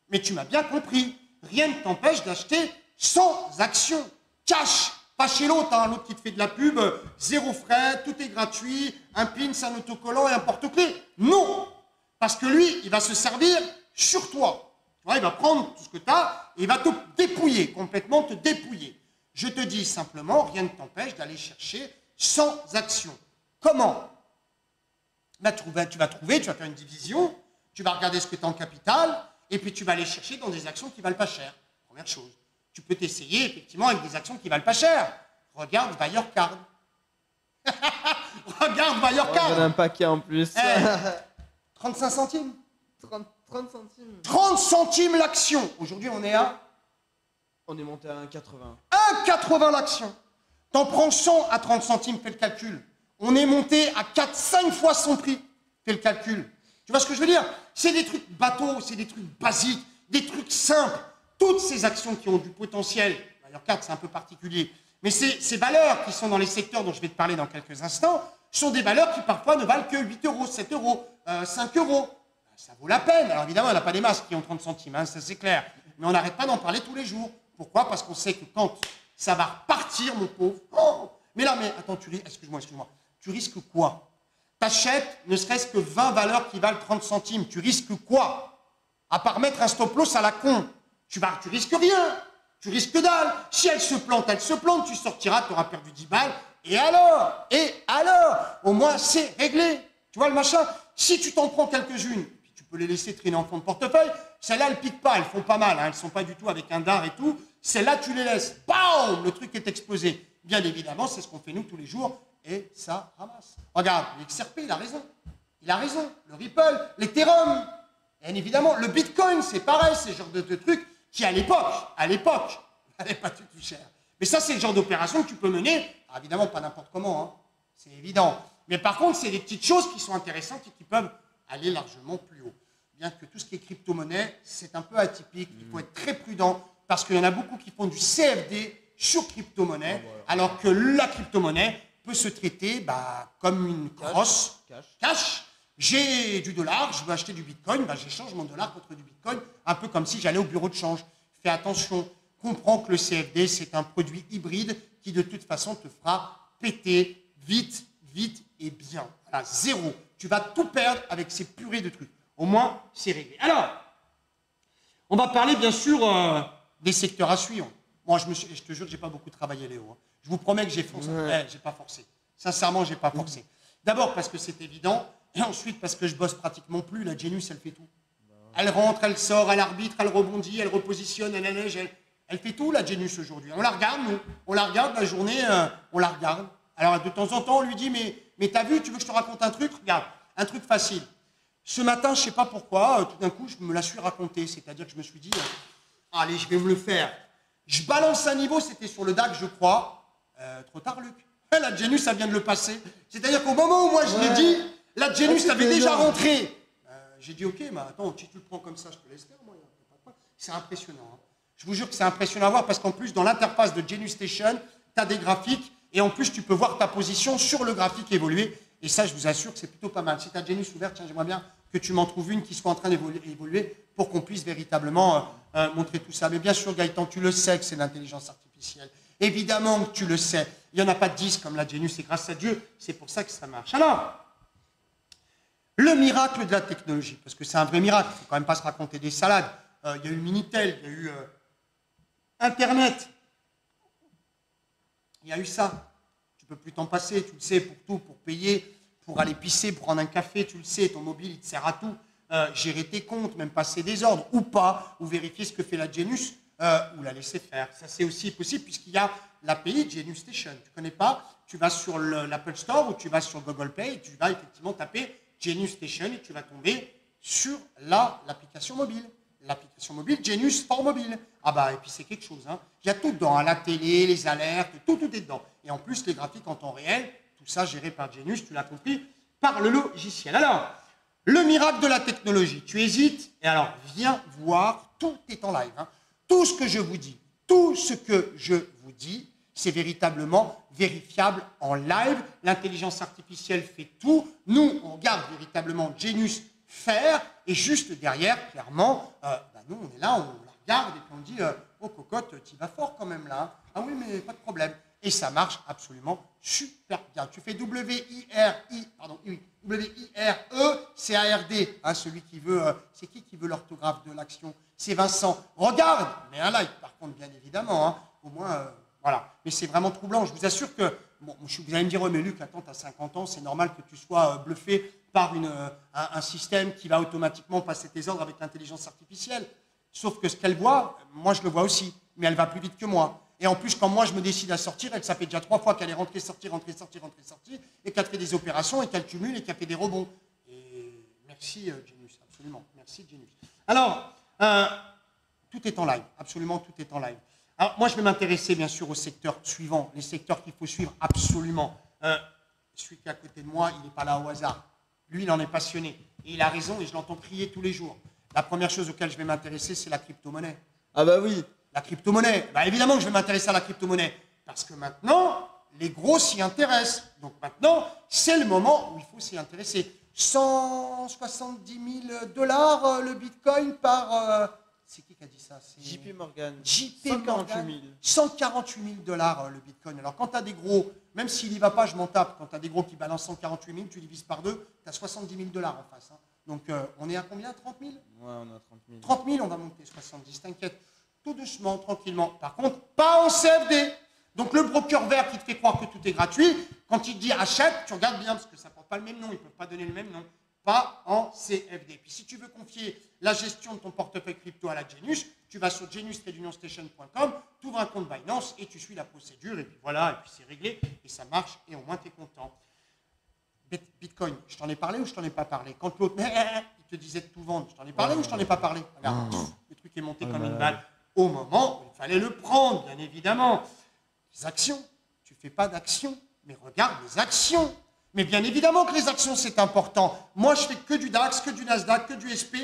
Mais tu m'as bien compris, rien ne t'empêche d'acheter 100 actions. Cash, pas chez l'autre, hein, l'autre qui te fait de la pub, 0 frais, tout est gratuit, un pins, un autocollant et un porte-clés. Non, parce que lui, il va se servir sur toi. Tu vois, il va prendre tout ce que tu as et il va te dépouiller, complètement te dépouiller. Je te dis simplement, rien ne t'empêche d'aller chercher 100 actions. Comment? Tu vas faire une division, tu vas regarder ce que tu as en capital, et puis tu vas aller chercher dans des actions qui ne valent pas cher. Première chose. Tu peux t'essayer effectivement avec des actions qui ne valent pas cher. Regarde Wirecard. Regarde Wirecard. Il y en a un paquet en plus. 35 centimes. 30 centimes. 30 centimes l'action. Aujourd'hui, on est à On est monté à 1,80. 1,80 l'action. T'en prends 100 à 30 centimes, fais le calcul. On est monté à 4-5 fois son prix. Fais le calcul. Tu vois ce que je veux dire? C'est des trucs bateaux, c'est des trucs basiques, des trucs simples. Toutes ces actions qui ont du potentiel, Wirecard c'est un peu particulier, mais ces valeurs qui sont dans les secteurs dont je vais te parler dans quelques instants, sont des valeurs qui parfois ne valent que 8 euros, 7 euros, 5 euros. Ça vaut la peine. Alors évidemment, il n'y en a pas des masses qui ont 30 centimes, hein, ça c'est clair. Mais on n'arrête pas d'en parler tous les jours. Pourquoi? Parce qu'on sait que quand ça va repartir, mon pauvre. Oh, mais là, attends, excuse-moi. Tu risques quoi? T'achètes ne serait-ce que 20 valeurs qui valent 30 centimes. Tu risques quoi? À part mettre un stop-loss à la con. Tu risques rien. Tu risques dalle. Si elle se plante, tu sortiras, tu auras perdu 10 balles. Et alors? Au moins, c'est réglé. Tu vois le machin? Si tu t'en prends quelques-unes, puis tu peux les laisser traîner en fond de portefeuille, celles-là, elles ne piquent pas, elles font pas mal, hein, elles ne sont pas du tout avec un dard et tout. Celles-là, tu les laisses. Bam! Le truc est explosé. Bien évidemment, c'est ce qu'on fait nous tous les jours. Et ça ramasse. Regarde, l'XRP, il a raison. Il a raison. Le Ripple, l'Ethereum. Bien évidemment, le Bitcoin, c'est pareil. C'est le genre de truc qui, à l'époque, n'allait pas du tout cher. Mais ça, c'est le genre d'opération que tu peux mener. Alors, évidemment, pas n'importe comment. Hein. C'est évident. Mais par contre, c'est des petites choses qui sont intéressantes et qui peuvent aller largement plus haut. Bien que tout ce qui est crypto-monnaie, c'est un peu atypique. Il faut être très prudent parce qu'il y en a beaucoup qui font du CFD sur crypto-monnaie, alors que la crypto-monnaie peut se traiter comme une crosse. Cash. J'ai du dollar, je veux acheter du bitcoin, j'échange mon dollar contre du bitcoin, un peu comme si j'allais au bureau de change. Fais attention, comprends que le CFD, c'est un produit hybride qui de toute façon te fera péter vite et bien. Voilà, zéro. Tu vas tout perdre avec ces purées de trucs. Au moins, c'est réglé. Alors, on va parler bien sûr des secteurs à suivre. Moi, je te jure que je n'ai pas beaucoup travaillé, Léo. Hein. Je vous promets que j'ai forcé. Ouais, j'ai pas forcé. Sincèrement, j'ai pas forcé. D'abord parce que c'est évident, et ensuite parce que je bosse pratiquement plus. La Genius, elle fait tout. Elle rentre, elle sort, elle arbitre, elle rebondit, elle repositionne, elle allège, elle fait tout, la Genius, aujourd'hui. On la regarde, nous. On la regarde la journée, on la regarde. Alors, de temps en temps, on lui dit, mais t'as vu, tu veux que je te raconte un truc? Regarde, un truc facile. Ce matin, je ne sais pas pourquoi, tout d'un coup, je me la suis raconté. C'est-à-dire que je me suis dit, allez, je vais me le faire. Je balance un niveau, c'était sur le DAX, je crois. Trop tard, Luc. La Genius, ça vient de le passer. C'est-à-dire qu'au moment où moi je l'ai dit, la Genius avait déjà rentré. J'ai dit, ok, mais attends, si tu le prends comme ça, je te laisse faire, moi. C'est impressionnant. Hein. Je vous jure que c'est impressionnant à voir parce qu'en plus, dans l'interface de Genius Station, tu as des graphiques et en plus, tu peux voir ta position sur le graphique évoluer. Et ça, je vous assure que c'est plutôt pas mal. Si tu as Genius ouvert, tiens, j'aimerais bien que tu m'en trouves une qui soit en train d'évoluer pour qu'on puisse véritablement montrer tout ça. Mais bien sûr, Gaëtan, tu le sais que c'est l'intelligence artificielle. Évidemment que tu le sais. Il n'y en a pas 10 comme la Genius et grâce à Dieu, c'est pour ça que ça marche. Alors, le miracle de la technologie, parce que c'est un vrai miracle, il ne faut quand même pas se raconter des salades. Il y a eu Minitel, il y a eu Internet, il y a eu ça. Tu ne peux plus t'en passer, tu le sais, pour tout, pour payer, pour aller pisser, pour prendre un café, tu le sais, ton mobile, il te sert à tout. Gérer tes comptes, même passer des ordres, ou pas, ou vérifier ce que fait la Genius, ou la laisser faire. Ça, c'est aussi possible puisqu'il y a l'API Genius Station. Tu ne connais pas, tu vas sur l'Apple Store ou tu vas sur Google Play et tu vas effectivement taper Genius Station et tu vas tomber sur l'application mobile. L'application mobile Genius for mobile. Et puis c'est quelque chose. Hein. Il y a tout dedans, hein, la télé, les alertes, tout est dedans. Et en plus, les graphiques en temps réel, tout ça géré par Genius, tu l'as compris, par le logiciel. Alors, Le miracle de la technologie. Tu hésites? Et alors, viens voir, tout est en live. Hein. Tout ce que je vous dis, c'est véritablement vérifiable en live. L'intelligence artificielle fait tout. Nous, on regarde véritablement Genius faire. Et juste derrière, clairement, nous, on est là, on la regarde et puis on dit oh, cocotte, tu vas fort quand même là. Ah oui, mais pas de problème. Et ça marche absolument super bien. Tu fais W-I-R-E-C-A-R-D. Hein, celui qui veut, c'est qui veut l'orthographe de l'action? C'est Vincent. Regarde, mais un like par contre, bien évidemment. Hein. Au moins, voilà. Mais c'est vraiment troublant. Je vous assure que, bon, vous allez me dire, oh, mais Luc, attends, tu as 50 ans, c'est normal que tu sois bluffé par un système qui va automatiquement passer tes ordres avec l'intelligence artificielle. Sauf que ce qu'elle voit, moi je le vois aussi, mais elle va plus vite que moi. Et en plus, quand moi je me décide à sortir, ça fait déjà 3 fois qu'elle est rentrée, sortie, et qu'elle fait des opérations, et qu'elle cumule, et qu'elle fait des rebonds. Et merci Genius, absolument. Merci Genius. Alors, tout est en live, absolument tout est en live. Alors, moi je vais m'intéresser bien sûr aux secteurs suivants, les secteurs qu'il faut suivre absolument. Celui qui est à côté de moi, il n'est pas là au hasard. Lui, il en est passionné. Et il a raison, et je l'entends crier tous les jours. La première chose auquel je vais m'intéresser, c'est la crypto-monnaie. Ah bah oui. La crypto-monnaie. Bah évidemment que je vais m'intéresser à la crypto-monnaie. Parce que maintenant, les gros s'y intéressent. Donc maintenant, c'est le moment où il faut s'y intéresser. 170 000 $ le bitcoin par... c'est qui a dit ça? JP Morgan. 148 000 $ le bitcoin. Alors quand tu as des gros, même s'il n'y va pas, je m'en tape. Quand tu as des gros qui balancent 148 000, tu divises par 2, tu as 70 000 $ en face. Hein. Donc on est à combien? 30 000? Ouais, on est à 30 000. 30 000, on va monter 70, t'inquiète. Tout doucement, tranquillement. Par contre, pas en CFD. Donc le broker vert qui te fait croire que tout est gratuit, quand il te dit achète, tu regardes bien parce que ça ne porte pas le même nom, ils ne peuvent pas donner le même nom. Pas en CFD. Puis si tu veux confier la gestion de ton portefeuille crypto à la Genius, tu vas sur genius-unionstation.com, tu ouvres un compte Binance et tu suis la procédure et puis voilà, et puis c'est réglé et ça marche et au moins tu es content. Bitcoin, je t'en ai parlé ou je t'en ai pas parlé? Quand l'autre, il te disait de tout vendre, je t'en ai parlé ou je t'en ai pas parlé? Regarde, le truc est monté comme une balle. Au moment où il fallait le prendre, bien évidemment. Les actions, tu ne fais pas d'actions, mais regarde les actions. Mais bien évidemment que les actions, c'est important. Moi, je fais que du DAX, que du Nasdaq, que du SP,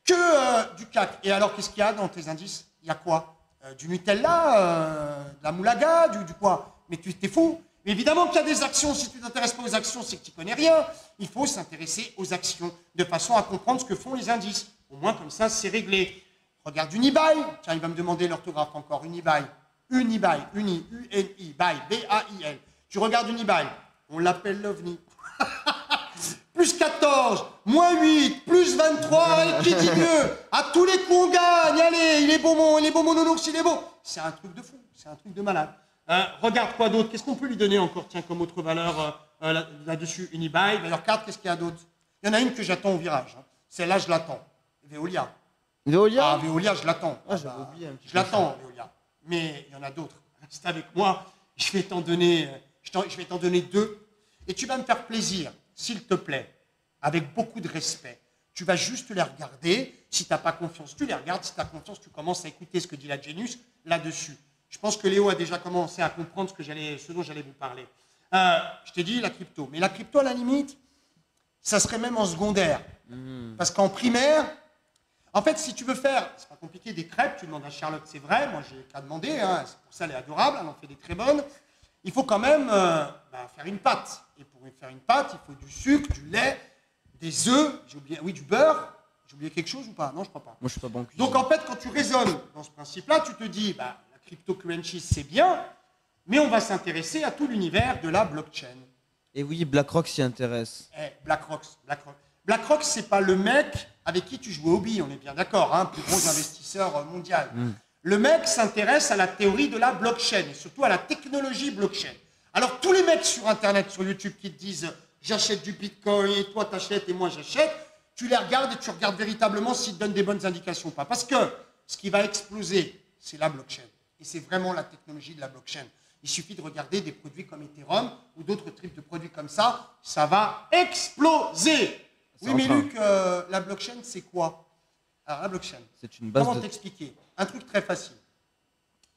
que du CAC. Et alors, qu'est-ce qu'il y a dans tes indices? Il y a quoi? Du Nutella, de la moulaga, du quoi? Mais tu t'es fou. Mais évidemment qu'il y a des actions. Si tu ne t'intéresses pas aux actions, c'est que tu ne connais rien. Il faut s'intéresser aux actions de façon à comprendre ce que font les indices. Au moins, comme ça, c'est réglé. Regarde Unibail. Tiens, il va me demander l'orthographe encore. Unibail. Unibail. U-N-I. Bail. B-A-I-L. Tu regardes Unibail. On l'appelle l'OVNI. Plus 14, moins 8, plus 23, et qui dit mieux? À tous les coups, on gagne. Allez, il est beau mon nounours, il est beau. C'est un truc de fou, c'est un truc de malade. Regarde quoi d'autre? Qu'est-ce qu'on peut lui donner encore, tiens, comme autre valeur là-dessus? Unibail. Mais regarde, qu'est-ce qu'il y a d'autre? Il y en a une que j'attends au virage. Hein. Celle-là, je l'attends. Veolia. Veolia? Ah, Veolia, je l'attends. Ah, j'avais oublié un petit peu. Je l'attends, Veolia. Mais il y en a d'autres. Reste avec moi. Je vais t'en donner 2. Et tu vas me faire plaisir, s'il te plaît, avec beaucoup de respect. Tu vas juste les regarder. Si tu n'as pas confiance, tu les regardes. Si tu as confiance, tu commences à écouter ce que dit la Genius là-dessus. Je pense que Léo a déjà commencé à comprendre ce dont j'allais vous parler. Je t'ai dit la crypto. Mais la crypto, à la limite, ça serait même en secondaire. Parce qu'en primaire, en fait, si tu veux faire, c'est pas compliqué, des crêpes, tu demandes à Charlotte, c'est vrai, moi j'ai qu'à demander, hein, c'est pour ça elle est adorable, elle en fait des très bonnes. Il faut quand même faire une pâte. Et pour faire une pâte, il faut du sucre, du lait, des œufs, j'ai oublié, oui, du beurre. J'ai oublié quelque chose ou pas? Non, je crois pas. Moi, je suis pas bon cuisinier. Donc en fait, quand tu raisonnes dans ce principe-là, tu te dis, la cryptocurrency, c'est bien, mais on va s'intéresser à tout l'univers de la blockchain. Et oui, BlackRock s'y intéresse. BlackRock, c'est pas le mec avec qui tu joues au hobby, on est bien d'accord, hein, plus gros investisseur mondial. Le mec s'intéresse à la théorie de la blockchain, et surtout à la technologie blockchain. Alors tous les mecs sur Internet, sur YouTube, qui te disent « j'achète du Bitcoin, et toi t'achètes, et moi j'achète », tu les regardes et tu regardes véritablement s'ils te donnent des bonnes indications ou pas. Parce que ce qui va exploser, c'est la blockchain. Et c'est vraiment la technologie de la blockchain. Il suffit de regarder des produits comme Ethereum ou d'autres types de produits comme ça va exploser. Oui, mais Luc, la blockchain, c'est quoi? Alors, la blockchain, c'est une base comment t'expliquer? Un truc très facile.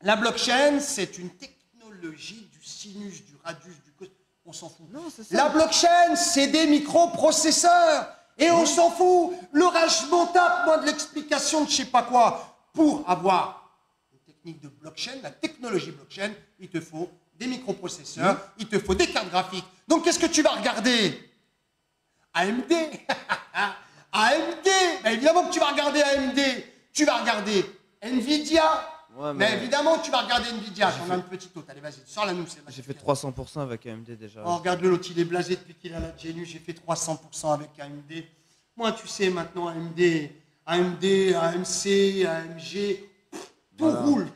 La blockchain, c'est une technologie du sinus, du radius, du cos. On s'en fout. Non, c'est ça. La blockchain, c'est des microprocesseurs. Et on s'en fout. Le ragement tape, moi, de l'explication de je sais pas quoi. Pour avoir une technique de blockchain, la technologie blockchain, il te faut des microprocesseurs, il te faut des cartes graphiques. Donc, qu'est-ce que tu vas regarder? AMD. AMD. Ben, évidemment que tu vas regarder AMD. Tu vas regarder Nvidia. Ouais, mais évidemment, tu vas regarder Nvidia. J'en ai une petite autre. Allez, vas-y, sors-la nous. J'ai fait 300% avec AMD déjà. Oh, regarde-le, l'autre, il est blasé depuis qu'il a la Genu. J'ai fait 300% avec AMD. Moi, tu sais, maintenant, AMD, AMC, AMG, tout roule.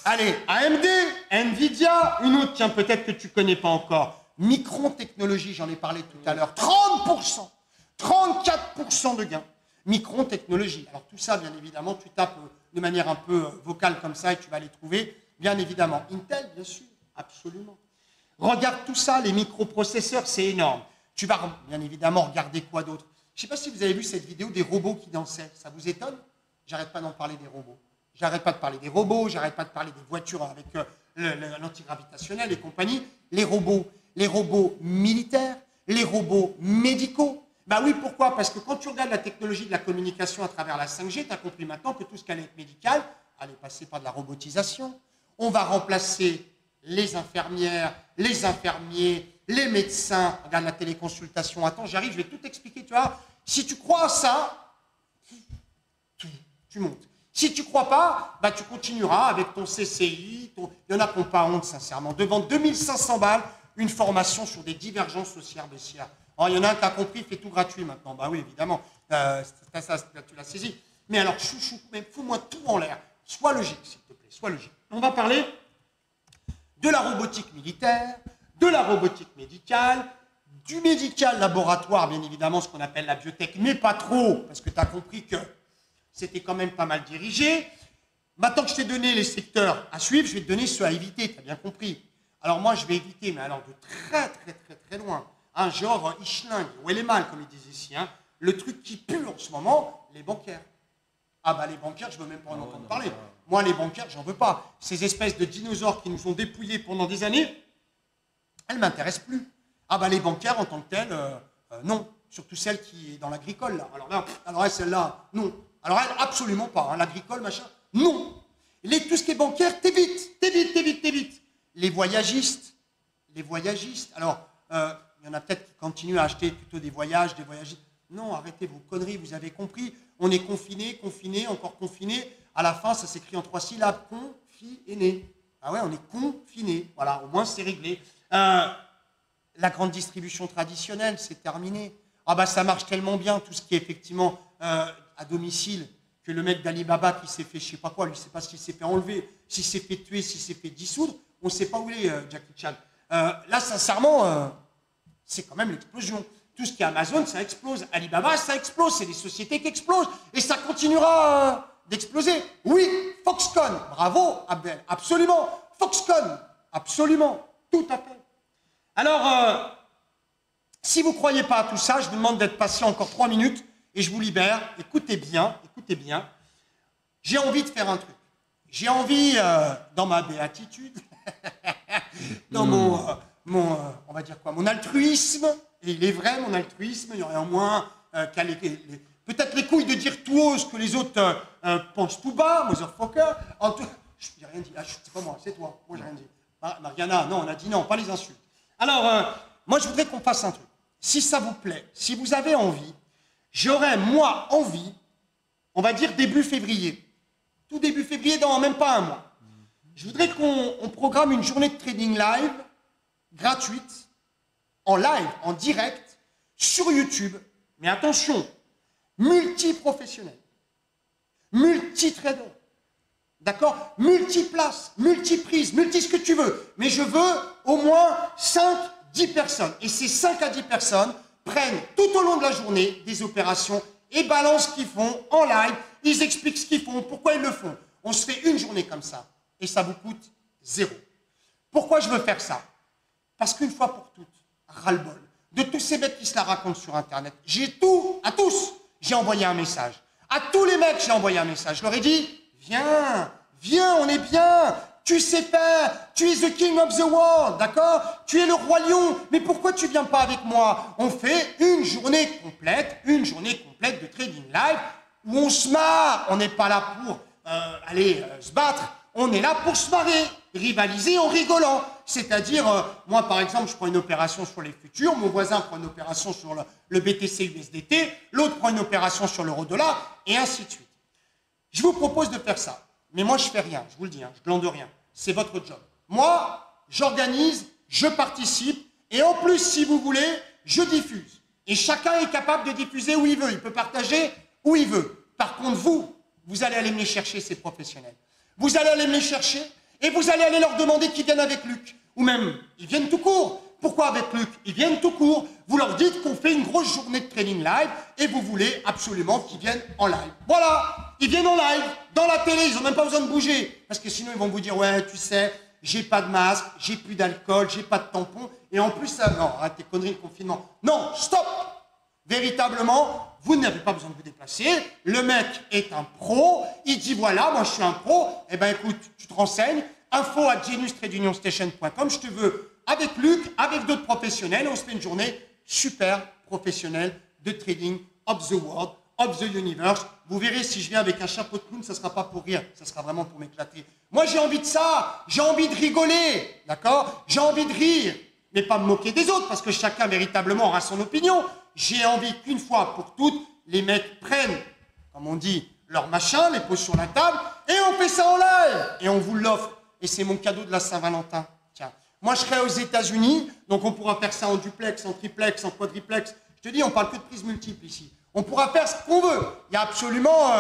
Allez, AMD, Nvidia, une autre, tiens, peut-être que tu ne connais pas encore. Micron Technologies, j'en ai parlé tout à l'heure. 30%, 34% de gains. Micron Technologies. Alors, tout ça, bien évidemment, tu tapes de manière un peu vocale comme ça et tu vas les trouver, bien évidemment. Intel, bien sûr, absolument. Regarde tout ça, les microprocesseurs, c'est énorme. Tu vas bien évidemment regarder quoi d'autre. Je ne sais pas si vous avez vu cette vidéo des robots qui dansaient. Ça vous étonne? J'arrête pas d'en parler des robots. J'arrête pas de parler des robots, j'arrête pas de parler des voitures avec l'antigravitationnel et compagnie. Les robots militaires, les robots médicaux. Bah oui, pourquoi? Parce que quand tu regardes la technologie de la communication à travers la 5G, tu as compris maintenant que tout ce qui allait être médical allait passer par de la robotisation. On va remplacer les infirmières, les infirmiers, les médecins. Regarde la téléconsultation. Attends, j'arrive, je vais tout expliquer, tu vois. Si tu crois à ça, tu montes. Si tu ne crois pas, bah, tu continueras avec ton CCI. Il y en a qui n'ont pas honte, sincèrement. Devant 2500 balles, une formation sur des divergences haussières baissières. Oh, il y en a un qui a compris, il fait tout gratuit maintenant. Bah oui, évidemment, tu l'as saisi. Mais alors, chouchou, fous-moi tout en l'air. Sois logique, s'il te plaît, sois logique. On va parler de la robotique militaire, de la robotique médicale, du médical laboratoire, bien évidemment, ce qu'on appelle la biotech, mais pas trop, parce que tu as compris que c'était quand même pas mal dirigé. Maintenant que je t'ai donné les secteurs à suivre, je vais te donner ceux à éviter, tu as bien compris. Alors moi, je vais éviter, mais alors de très loin. Un genre Ischling, ou mal, comme ils disent ici. Hein. Le truc qui pue en ce moment, les bancaires. Ah bah les bancaires, je ne veux même pas en entendre parler. Moi, les bancaires, j'en veux pas. Ces espèces de dinosaures qui nous ont dépouillés pendant des années, elles ne m'intéressent plus. Ah bah les bancaires en tant que telles, non. Surtout celle qui est dans l'agricole, là. Alors elle, celle-là, non. Alors elle, absolument pas. Hein. L'agricole, machin, non. Tout ce qui est bancaire, t'évites. Les voyagistes. Alors, il y en a peut-être qui continuent à acheter plutôt des voyagistes. Non, arrêtez vos conneries, vous avez compris. On est confiné, encore confiné. À la fin, ça s'écrit en 3 syllabes. Confiné. Ah ouais, on est confiné. Voilà, au moins c'est réglé. La grande distribution traditionnelle, c'est terminé. Ah bah ça marche tellement bien, tout ce qui est effectivement à domicile, que le mec d'Alibaba qui s'est fait je sais pas quoi, lui ne sait pas s'il s'est fait enlever, s'il s'est fait tuer, s'il s'est fait dissoudre, on ne sait pas où il est, Jackie Chan. Là, sincèrement, c'est quand même l'explosion. Tout ce qui est Amazon, ça explose. Alibaba, ça explose. C'est des sociétés qui explosent. Et ça continuera d'exploser. Oui, Foxconn. Bravo, Abdel. Absolument. Foxconn. Absolument. Tout à fait. Alors, si vous ne croyez pas à tout ça, je vous demande d'être patient encore 3 minutes et je vous libère. Écoutez bien. J'ai envie de faire un truc. J'ai envie, dans ma béatitude, dans on va dire quoi, mon altruisme, et il est vrai, mon altruisme, il y aurait au moins qu'à peut-être les couilles de dire tout haut ce que les autres pensent tout bas, motherfucker. J'ai rien dit, c'est pas moi, c'est toi, moi j'ai rien dit. Mariana, non, on a dit non, pas les insultes. Alors, moi je voudrais qu'on fasse un truc. Si ça vous plaît, si vous avez envie, j'aurais moi envie, on va dire début février, tout début février dans même pas un mois. Je voudrais qu'on programme une journée de trading live, gratuite, en live, en direct, sur YouTube. Mais attention, multi-professionnel, multi-trader, d'accord? Multi-place, multi-prise, multi ce que tu veux. Mais je veux au moins 5-10 personnes. Et ces 5 à 10 personnes prennent tout au long de la journée des opérations et balancent ce qu'ils font en live. Ils expliquent ce qu'ils font, pourquoi ils le font. On se fait une journée comme ça. Et ça vous coûte 0. Pourquoi je veux faire ça? Parce qu'une fois pour toutes, ras-le-bol de tous ces mecs qui se la racontent sur Internet, à tous, j'ai envoyé un message. À tous les mecs, j'ai envoyé un message. Je leur ai dit, viens, on est bien. Tu sais faire, tu es the king of the world, d'accord? Tu es le roi lion, mais pourquoi tu viens pas avec moi? On fait une journée complète, 1 une journée complète de trading live où on se marre. On n'est pas là pour aller se battre. On est là pour se marrer, rivaliser en rigolant. C'est-à-dire, moi par exemple, je prends une opération sur les futurs, mon voisin prend une opération sur le BTC USDT, l'autre prend une opération sur l'euro-dollar, et ainsi de suite. Je vous propose de faire ça. Mais moi, je fais rien, je vous le dis, hein, je glande rien. C'est votre job. Moi, j'organise, je participe, et en plus, si vous voulez, je diffuse. Et chacun est capable de diffuser où il veut. Il peut partager où il veut. Par contre, vous allez aller me les chercher, ces professionnels. Vous allez aller me les chercher, et vous allez aller leur demander qu'ils viennent avec Luc. Ou même, ils viennent tout court. Pourquoi avec Luc? Ils viennent tout court. Vous leur dites qu'on fait une grosse journée de training live, et vous voulez absolument qu'ils viennent en live. Voilà, ils viennent en live, dans la télé, ils n'ont même pas besoin de bouger. Parce que sinon, ils vont vous dire, ouais, tu sais, j'ai pas de masque, j'ai plus d'alcool, j'ai pas de tampon, et en plus, ça, non, arrête tes conneries, le confinement. Non, stop! Véritablement, vous n'avez pas besoin de vous déplacer. Le mec est un pro. Il dit, voilà, moi, je suis un pro. Eh ben, écoute, tu te renseignes. info@geniustradeunionStation.com. Je te veux avec Luc, avec d'autres professionnels. On se fait une journée super professionnelle de trading of the world, of the universe. Vous verrez, si je viens avec un chapeau de clown, ça ne sera pas pour rire. Ça sera vraiment pour m'éclater. Moi, j'ai envie de ça. J'ai envie de rigoler. D'accord? J'ai envie de rire. Mais pas me moquer des autres, parce que chacun, véritablement, aura son opinion. J'ai envie qu'une fois pour toutes, les mecs prennent, comme on dit, leur machin, les posent sur la table, et on fait ça en live. Et on vous l'offre. Et c'est mon cadeau de la Saint-Valentin. Tiens, moi je serai aux États-Unis, donc on pourra faire ça en duplex, en triplex, en quadriplex. Je te dis, on parle que de prises multiples ici. On pourra faire ce qu'on veut. Il y a absolument...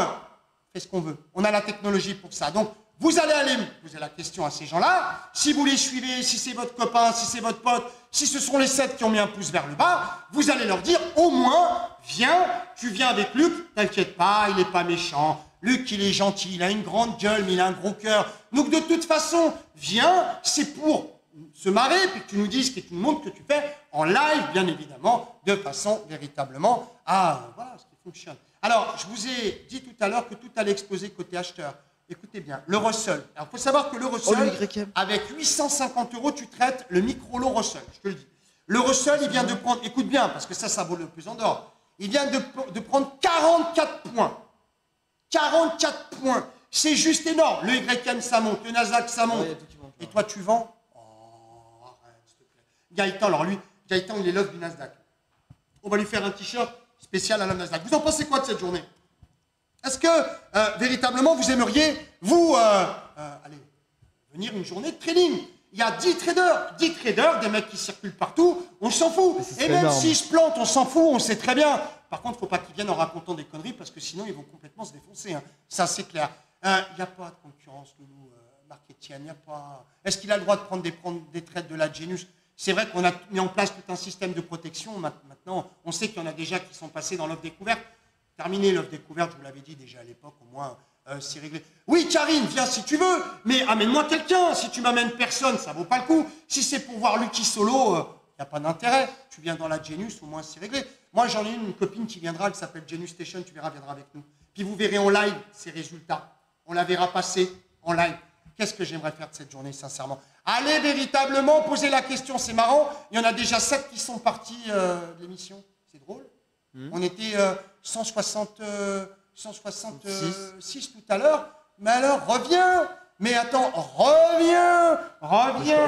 fait ce qu'on veut. On a la technologie pour ça. Donc, vous allez aller poser la question à ces gens-là. Si vous les suivez, si c'est votre copain, si c'est votre pote, si ce sont les 7 qui ont mis un pouce vers le bas, vous allez leur dire, au moins, viens, tu viens avec Luc, t'inquiète pas, il n'est pas méchant. Luc, il est gentil, il a une grande gueule, mais il a un gros cœur. Donc, de toute façon, viens, c'est pour se marrer, puis que tu nous dises, que tu nous montres que tu fais en live, bien évidemment, de façon véritablement à, voilà, ce qui fonctionne. Alors, je vous ai dit tout à l'heure que tout allait exploser côté acheteur. Écoutez bien, le Russell. Alors, il faut savoir que le Russell, avec 850 €, tu traites le micro-lot Russell, je te le dis. Le Russell, il vient de prendre, écoute bien, parce que ça vaut le plus en d'or, il vient de prendre 44 points. 44 points. C'est juste énorme. Le YM, ça monte, le Nasdaq, ça monte. Et toi, tu vends? Oh, arrête, s'il te plaît. Gaëtan, alors lui, Gaëtan, il est l'œuf du Nasdaq. On va lui faire un t-shirt spécial à la Nasdaq. Vous en pensez quoi de cette journée? Est-ce que, véritablement, vous aimeriez, vous, allez, venir une journée de trading? Il y a 10 traders, des mecs qui circulent partout, on s'en fout. Et même s'ils se plantent, on s'en fout, on sait très bien. Par contre, il ne faut pas qu'ils viennent en racontant des conneries, parce que sinon, ils vont complètement se défoncer. Hein. Ça, c'est clair. Il n'y a pas de concurrence, Loulou, Marc Etienne, il n'y a pas... Est-ce qu'il a le droit de prendre des trades de la Genius? C'est vrai qu'on a mis en place tout un système de protection. Maintenant, on sait qu'il y en a déjà qui sont passés dans l'offre découverte. Terminé l'offre découverte, je vous l'avais dit déjà à l'époque, au moins c'est réglé. Oui, Karine, viens si tu veux, mais amène-moi quelqu'un. Si tu m'amènes personne, ça vaut pas le coup. Si c'est pour voir Lucky Solo, il n'y a pas d'intérêt. Tu viens dans la Genius, au moins c'est réglé. Moi, j'en ai une copine qui viendra, elle s'appelle Genius Station, tu verras, viendra avec nous. Puis vous verrez en live ses résultats. On la verra passer en live. Qu'est-ce que j'aimerais faire de cette journée, sincèrement? Allez véritablement poser la question, c'est marrant. Il y en a déjà 7 qui sont partis de l'émission. C'est drôle. On était 166 tout à l'heure. Mais alors, reviens. Mais attends, reviens. Je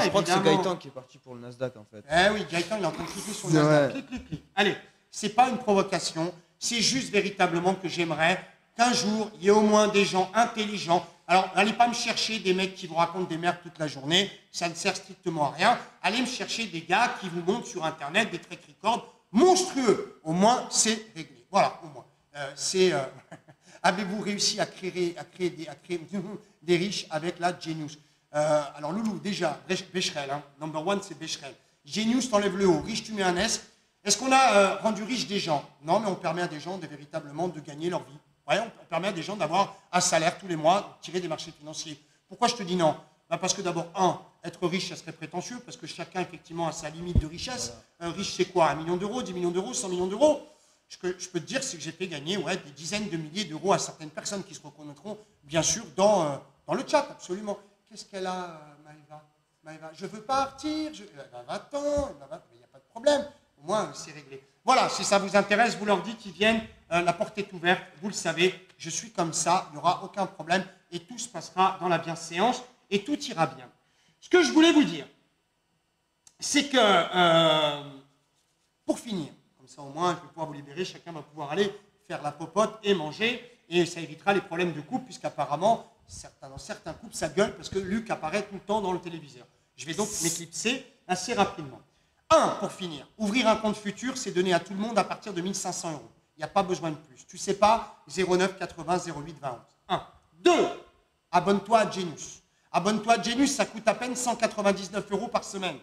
crois que c'est Gaëtan qui est parti pour le Nasdaq, en fait. Eh oui, Gaëtan, il est en train de cliquer sur le Nasdaq. Clic, clic, clic. Allez, c'est pas une provocation. C'est juste véritablement que j'aimerais qu'un jour, il y ait au moins des gens intelligents. Alors, n'allez pas me chercher des mecs qui vous racontent des merdes toute la journée. Ça ne sert strictement à rien. Allez me chercher des gars qui vous montrent sur Internet des track records monstrueux. Au moins, c'est réglé. Voilà, au moins. Avez-vous réussi à créer des riches avec la Genius? Alors, Loulou, déjà, Becherel, hein. Number one, c'est Becherel. Genius, t'enlèves le haut. Riche, tu mets un S. Est-ce qu'on a rendu riche des gens? Non, mais on permet à des gens véritablement de gagner leur vie. Ouais, on permet à des gens d'avoir un salaire tous les mois, tiré des marchés financiers. Pourquoi je te dis non? Parce que d'abord, être riche, ça serait prétentieux, parce que chacun, effectivement, a sa limite de richesse. Un riche, c'est quoi? 1 million d'euros, 10 millions d'euros, 100 millions d'euros? Ce que je peux te dire, c'est que j'ai fait gagner des dizaines de milliers d'euros à certaines personnes qui se reconnaîtront, bien sûr, dans le chat, absolument. Qu'est-ce qu'elle a, Maëva? Je veux partir. Va-t'en. Il n'y a pas de problème. Au moins, c'est réglé. Voilà, si ça vous intéresse, vous leur dites, ils viennent, la porte est ouverte, vous le savez, je suis comme ça, il n'y aura aucun problème et tout se passera dans la bienséance et tout ira bien. Ce que je voulais vous dire, c'est que, pour finir, comme ça au moins je vais pouvoir vous libérer, chacun va pouvoir aller faire la popote et manger et ça évitera les problèmes de couple puisqu'apparemment, dans certains couples, ça gueule parce que Luc apparaît tout le temps dans le téléviseur. Je vais donc m'éclipser assez rapidement. Pour finir, ouvrir un compte futur, c'est donné à tout le monde à partir de 1 500 €. Il n'y a pas besoin de plus. Tu sais pas, 09 80 08 20 11. 2, abonne-toi à Genius. Abonne-toi à Genius, ça coûte à peine 199 € par semaine.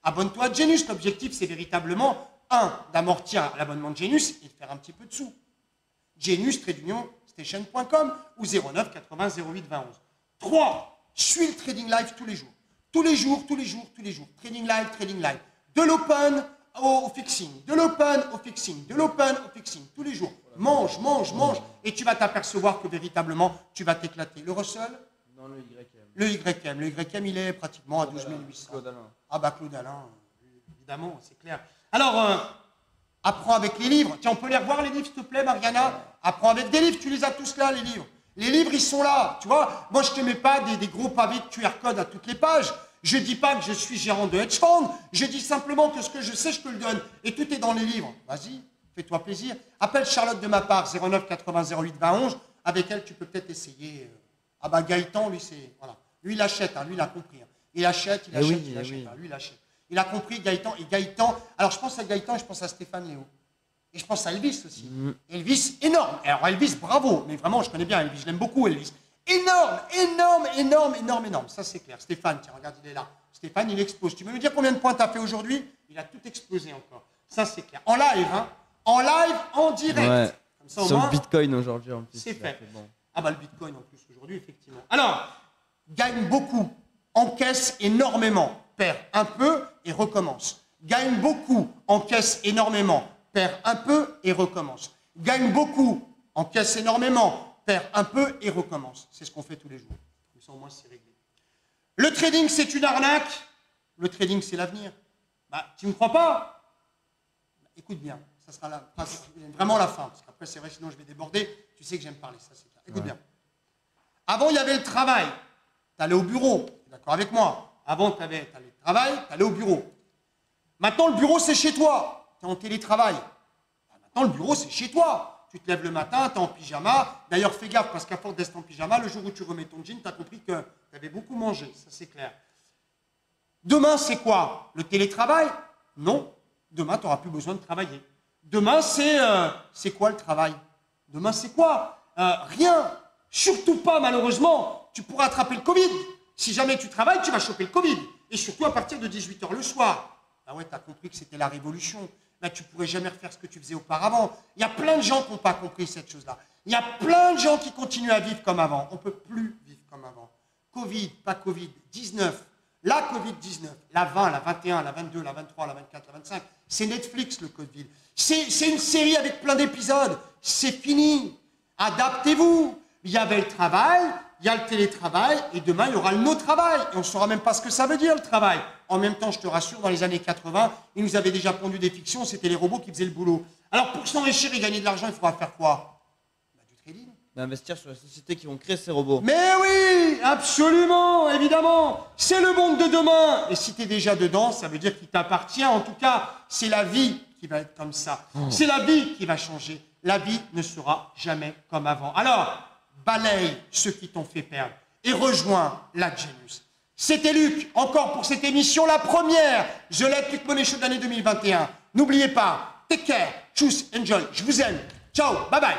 Abonne-toi à Genius, l'objectif c'est véritablement, d'amortir l'abonnement de Genius et de faire un petit peu de sous. Genius-station.com ou 09 80 08 20 11. 3, suis le Trading Live tous les jours. Tous les jours. Trading Live. De l'open au fixing, de l'open au fixing, tous les jours. Mange, et tu vas t'apercevoir que véritablement, tu vas t'éclater. Le Russell? Non, le YM. Le YM, il est pratiquement à 12 800. Claude Alain. Ah bah Claude Alain, évidemment, c'est clair. Alors, apprends avec les livres. Tiens, on peut les revoir les livres, s'il te plaît, Mariana? Apprends avec des livres, tu les as tous là, les livres. Les livres, ils sont là, tu vois. Moi, je ne te mets pas des gros pavés de QR code à toutes les pages. Je ne dis pas que je suis gérant de hedge fund, je dis simplement que ce que je sais, je te le donne. Et tout est dans les livres. Vas-y, fais-toi plaisir. Appelle Charlotte de ma part, 09 80 08 20 11. Avec elle, tu peux peut-être essayer. Ah bah Gaëtan, lui, c'est... Voilà. Lui, il achète, lui, il a compris. Il achète. Lui, il achète. Il a compris, Gaëtan. Et Gaëtan... Alors, je pense à Gaëtan et je pense à Stéphane Léo. Et je pense à Elvis aussi. Elvis, énorme. Alors, Elvis, bravo. Mais vraiment, je connais bien Elvis. Je l'aime beaucoup, Elvis. Énorme. Ça, c'est clair. Stéphane, tiens, regarde, il est là. Stéphane, il explose. Tu veux me dire combien de points tu as fait aujourd'hui? Il a tout explosé encore. Ça, c'est clair. En live, en direct. Ouais. Comme ça, au sur moins, le Bitcoin aujourd'hui, en plus. c'est fait. Bon. Ah bah, le Bitcoin, en plus, aujourd'hui, effectivement. Alors, gagne beaucoup, encaisse énormément, perd un peu et recommence. Gagne beaucoup, encaisse énormément, perd un peu et recommence. Gagne beaucoup, encaisse énormément, perd un peu et recommence. C'est ce qu'on fait tous les jours. Comme ça, au moins, c'est réglé. Le trading, c'est une arnaque. Le trading, c'est l'avenir. Bah, tu ne me crois pas? Bah, écoute bien. Ça sera vraiment la fin. Parce qu'après, c'est vrai, sinon je vais déborder. Tu sais que j'aime parler, ça, c'est clair. Écoute bien. Avant, il y avait le travail. Tu allais au bureau. Tu es d'accord avec moi? Avant, tu avais le travail, tu allais au bureau. Maintenant, le bureau, c'est chez toi. Tu es en télétravail. Maintenant, le bureau, c'est chez toi. Tu te lèves le matin, tu es en pyjama. D'ailleurs, fais gaffe, parce qu'à force d'être en pyjama, le jour où tu remets ton jean, tu as compris que tu avais beaucoup mangé. Ça, c'est clair. Demain, c'est quoi? Le télétravail? Non. Demain, tu n'auras plus besoin de travailler. Demain, c'est quoi le travail? Demain, c'est quoi? Rien. Surtout pas, malheureusement. Tu pourras attraper le Covid. Si jamais tu travailles, tu vas choper le Covid. Et surtout à partir de 18 h le soir. Ah ouais, tu as compris que c'était la révolution. Là, tu ne pourrais jamais refaire ce que tu faisais auparavant. Il y a plein de gens qui n'ont pas compris cette chose-là. Il y a plein de gens qui continuent à vivre comme avant. On ne peut plus vivre comme avant. Covid, pas Covid, 19. La Covid-19, la 20, la 21, la 22, la 23, la 24, la 25, c'est Netflix le Covid. C'est une série avec plein d'épisodes. C'est fini. Adaptez-vous. Il y avait le travail, il y a le télétravail, et demain, il y aura le no-travail. Et on ne saura même pas ce que ça veut dire, le travail. En même temps, je te rassure, dans les années 80, ils nous avaient déjà pondu des fictions, c'était les robots qui faisaient le boulot. Alors, pour s'enrichir et gagner de l'argent, il faudra faire quoi? Du trading. Investir sur les sociétés qui vont créer ces robots. Mais oui, absolument, évidemment. C'est le monde de demain. Et si tu es déjà dedans, ça veut dire qu'il t'appartient. En tout cas, c'est la vie qui va être comme ça. C'est la vie qui va changer. La vie ne sera jamais comme avant. Alors, balaye ceux qui t'ont fait perdre et rejoins la Genius. C'était Luc, encore pour cette émission, la première. Je l'aide Luc Money Show de l'année 2021. N'oubliez pas, take care, choose, enjoy. Je vous aime. Ciao, bye bye.